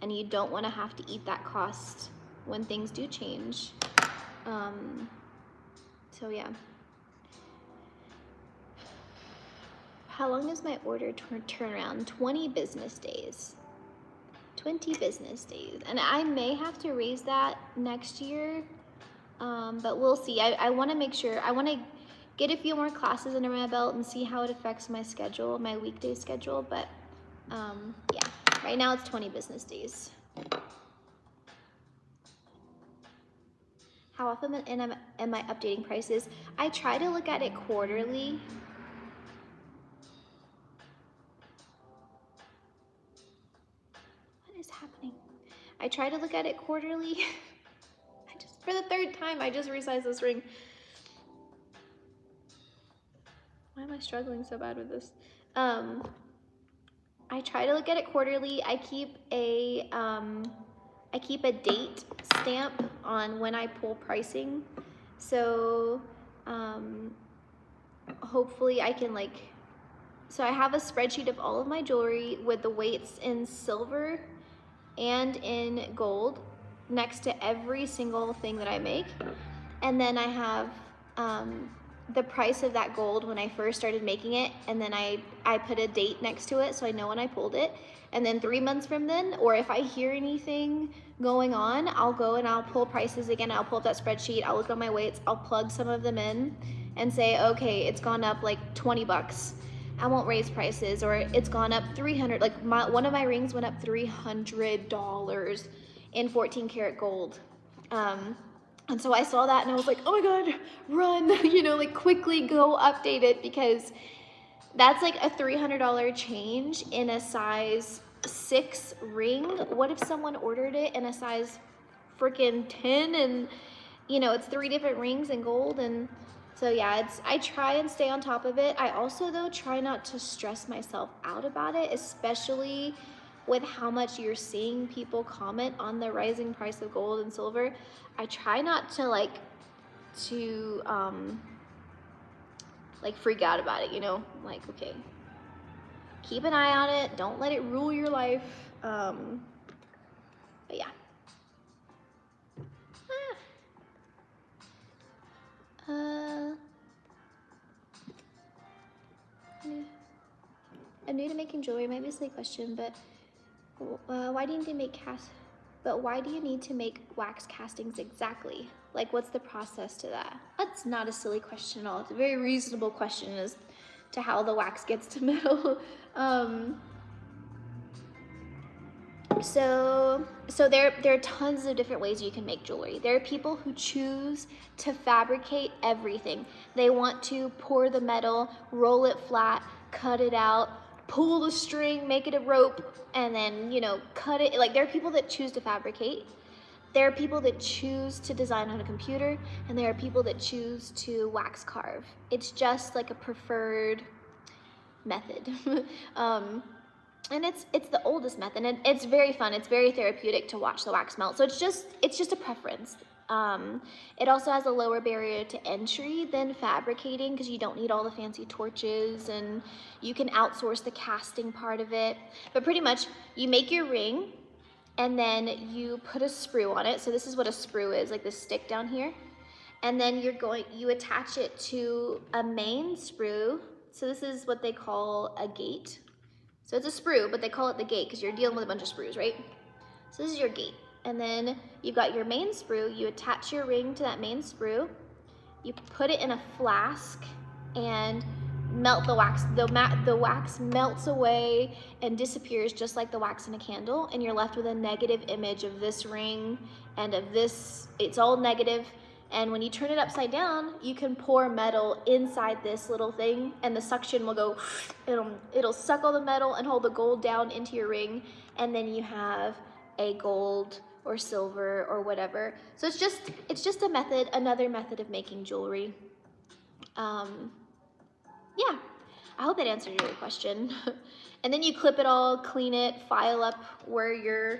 you don't want to have to eat that cost when things do change. So yeah. How long is my order turnaround? 20 business days. 20 business days. And I may have to raise that next year, but we'll see. I want to make sure, I want to get a few more classes under my belt and see how it affects my schedule, my weekday schedule, but yeah, right now it's 20 business days. How often am I updating prices? I try to look at it quarterly. What is happening? I try to look at it quarterly. For the third time, I just resized this ring. Why am I struggling so bad with this? I try to look at it quarterly. I keep a date stamp on when I pull pricing. So hopefully I can so I have a spreadsheet of all of my jewelry with the weights in silver and in gold next to every single thing that I make. And then I have the price of that gold when I first started making it, and then I put a date next to it so I know when I pulled it. And then 3 months from then, or if I hear anything going on, I'll go and I'll pull prices again. I'll pull up that spreadsheet, I'll look at my weights, I'll plug some of them in and say, okay, it's gone up like 20 bucks. I won't raise prices. Or it's gone up 300, like one of my rings went up $300 in 14 karat gold. And so I saw that and I was like, oh my God, run, like quickly go update it, because that's like a $300 change in a size 6 ring. What if someone ordered it in a size freaking 10 and it's 3 different rings in gold? And so yeah, I try and stay on top of it. I also though try not to stress myself out about it, especially with how much you're seeing people comment on the rising price of gold and silver. I try not to freak out about it, okay, keep an eye on it, don't let it rule your life. But yeah. I'm new to making jewelry. Might be a silly question, but why do you need to make why do you need to make wax castings exactly? Like, what's the process to that? That's not a silly question at all. It's a very reasonable question as to how the wax gets to metal. So there are tons of different ways you can make jewelry. There are people who choose to fabricate everything. They want to pour the metal, roll it flat, cut it out, pull the string, make it a rope, and then, cut it. Like, there are people that choose to fabricate. There are people that choose to design on a computer, and there are people that choose to wax carve. It's just like a preferred method. And it's the oldest method, and it's very fun. It's very therapeutic to watch the wax melt. So it's just a preference. It also has a lower barrier to entry than fabricating, because you don't need all the fancy torches, and you can outsource the casting part of it. But pretty much, you make your ring, and then you put a sprue on it. So this is what a sprue is, like this stick down here. And then you attach it to a main sprue. So this is what they call a gate. So it's a sprue, but they call it the gate because you're dealing with a bunch of sprues, right? So this is your gate. And then you've got your main sprue. You attach your ring to that main sprue. You put it in a flask and melt the wax. The wax melts away and disappears just like the wax in a candle, and you're left with a negative image of this ring and of this. It's all negative. And when you turn it upside down, you can pour metal inside this little thing, and the suction will go, it'll suck all the metal and hold the gold down into your ring, and then you have a gold or silver or whatever. So it's just a method, another method of making jewelry. Yeah, I hope that answered your question. And then you clip it all, clean it, file up where your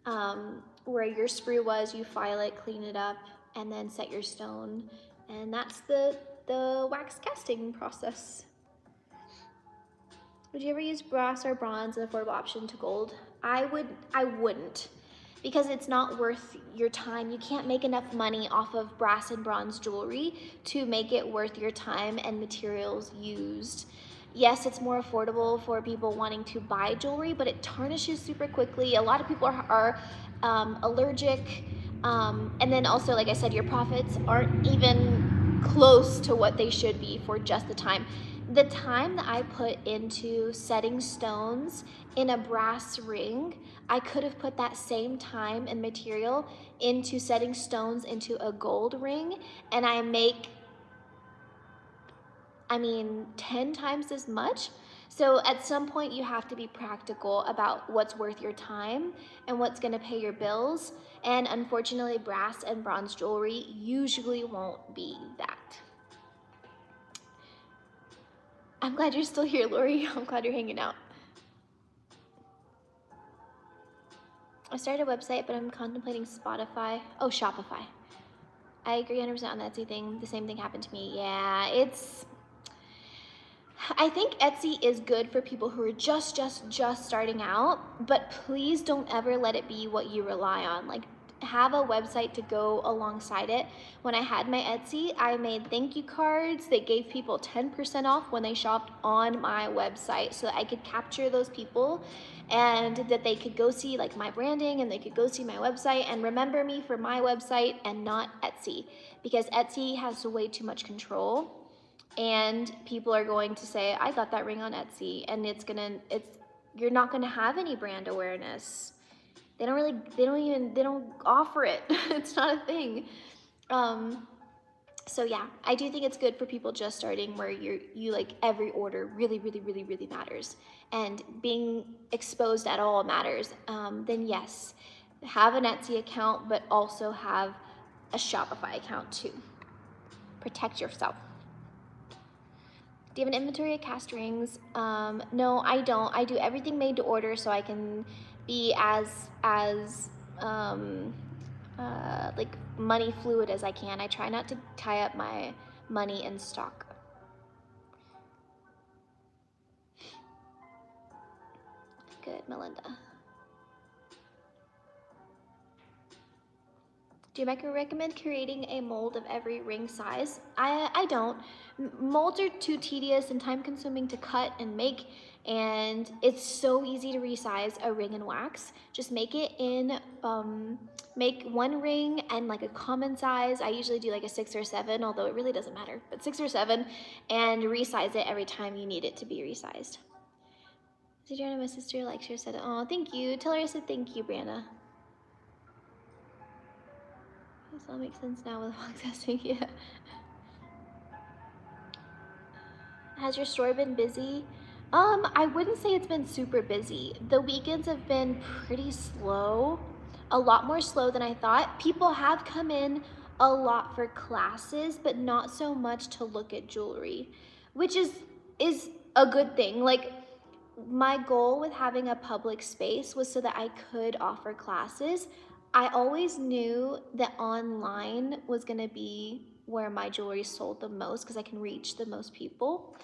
sprue was, you file it, clean it up, and then set your stone. And that's the wax casting process. Would you ever use brass or bronze an affordable option to gold? I wouldn't, because it's not worth your time. You can't make enough money off of brass and bronze jewelry to make it worth your time and materials used. Yes, it's more affordable for people wanting to buy jewelry, but it tarnishes super quickly. A lot of people are allergic. And then also, like I said, your profits aren't even close to what they should be for just the time. the time that I put into setting stones in a brass ring, I could have put that same time and material into setting stones into a gold ring, and I make, I mean, 10 times as much. So at some point you have to be practical about what's worth your time and what's gonna pay your bills. And unfortunately, brass and bronze jewelry usually won't be that. I'm glad you're still here, Lori. I'm glad you're hanging out. I started a website, but I'm contemplating Shopify. I agree 100% on the Etsy thing. The same thing happened to me. Yeah, I think Etsy is good for people who are just starting out, but please don't ever let it be what you rely on. Like, have a website to go alongside it. When I had my Etsy, I made thank you cards that gave people 10% off when they shopped on my website, so that I could capture those people and that they could go see like my branding and they could go see my website and remember me for my website and not Etsy, because Etsy has way too much control. And people are going to say, I got that ring on Etsy, and you're not gonna have any brand awareness. They don't offer it. It's not a thing. So yeah, I do think it's good for people just starting, where you like every order really matters, and being exposed at all matters. Then yes, have an Etsy account, but also have a Shopify account too. Protect yourself. Do you have an inventory of cast rings? No, I don't. I do everything made to order, so I can be as like money fluid as I can. I try not to tie up my money in stock. Good, Melinda. Do you recommend creating a mold of every ring size? I don't. Molds are too tedious and time consuming to cut and make, and it's so easy to resize a ring in wax. Just make it in, make one ring and like a common size. I usually do like a 6 or 7, although it really doesn't matter, but 6 or 7, and resize it every time you need it to be resized. Adriana, my sister, likes her, said, oh, thank you. Tell her I said thank you, Brianna. This all makes sense now with box testing, yeah. Has your store been busy? I wouldn't say it's been super busy. The weekends have been pretty slow, a lot more slow than I thought. People have come in a lot for classes, but not so much to look at jewelry, which is a good thing. Like, my goal with having a public space was so that I could offer classes. I always knew that online was gonna be where my jewelry sold the most, because I can reach the most people.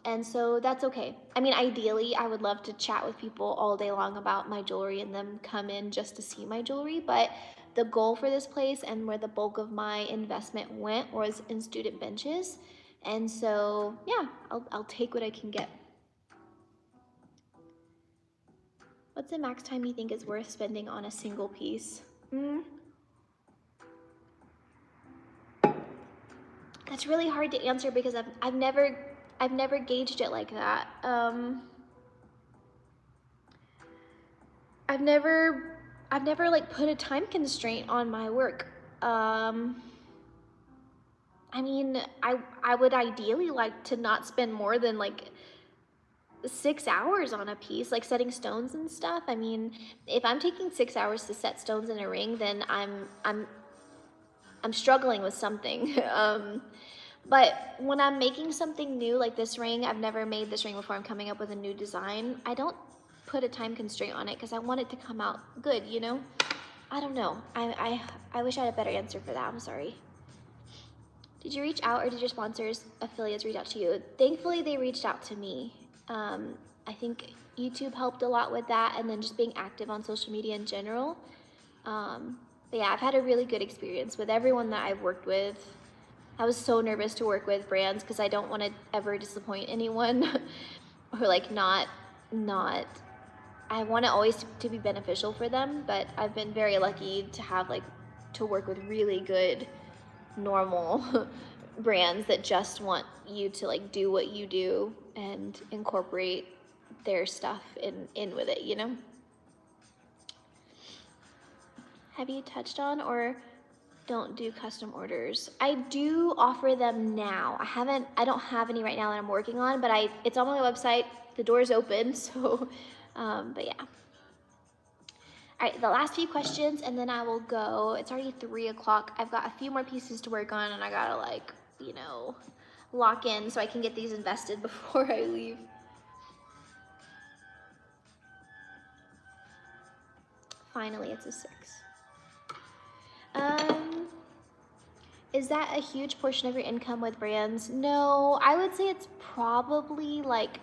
And so that's okay. I mean, ideally, I would love to chat with people all day long about my jewelry and them come in just to see my jewelry, but the goal for this place and where the bulk of my investment went was in student benches. And so, yeah, I'll take what I can get. What's the max time you think is worth spending on a single piece? That's really hard to answer, because I've never gauged it like that. I've never like put a time constraint on my work. I mean, I would ideally like to not spend more than like 6 hours on a piece, like setting stones and stuff. I mean, if I'm taking 6 hours to set stones in a ring, then I'm struggling with something. But when I'm making something new, like this ring, I've never made this ring before, I'm coming up with a new design, I don't put a time constraint on it, because I want it to come out good, you know? I don't know. I wish I had a better answer for that. I'm sorry. Did you reach out, or did your sponsors, affiliates reach out to you? Thankfully, they reached out to me. I think YouTube helped a lot with that, and then just being active on social media in general. But yeah, I've had a really good experience with everyone that I've worked with. I was so nervous to work with brands, because I don't want to ever disappoint anyone or like not, I want it always to be beneficial for them, but I've been very lucky to have to work with really good, normal brands that just want you to like do what you do and incorporate their stuff in with it, you know? Have you touched on or don't do custom orders? I do offer them now. I don't have any right now that I'm working on, but it's on my website. The door's open, so, but yeah. All right, the last few questions, and then I will go. It's already 3 o'clock. I've got a few more pieces to work on, and I gotta like, you know, lock in so I can get these invested before I leave. Finally, it's a 6. Is that a huge portion of your income with brands? No, I would say it's probably like,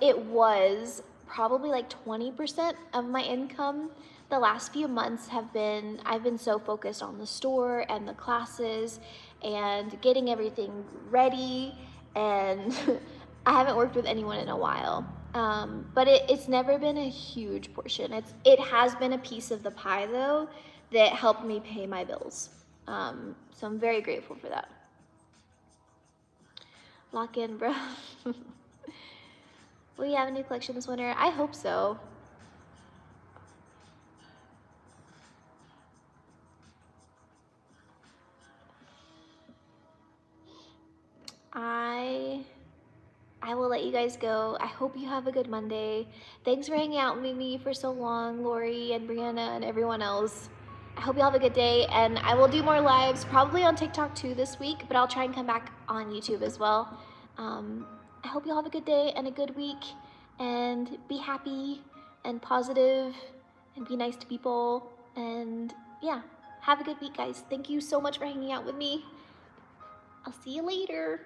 it was probably like 20% of my income. The last few months I've been so focused on the store and the classes and getting everything ready, and I haven't worked with anyone in a while. But it's never been a huge portion. It has been a piece of the pie though that helped me pay my bills. So I'm very grateful for that. Lock in, bro. Will you have a new collection this winter? I hope so. I will let you guys go. I hope you have a good Monday. Thanks for hanging out with me for so long, Lori and Brianna and everyone else. I hope you all have a good day, and I will do more lives, probably on TikTok too this week, but I'll try and come back on YouTube as well. I hope you all have a good day and a good week, and be happy and positive and be nice to people, and yeah, have a good week, guys. Thank you so much for hanging out with me. I'll see you later.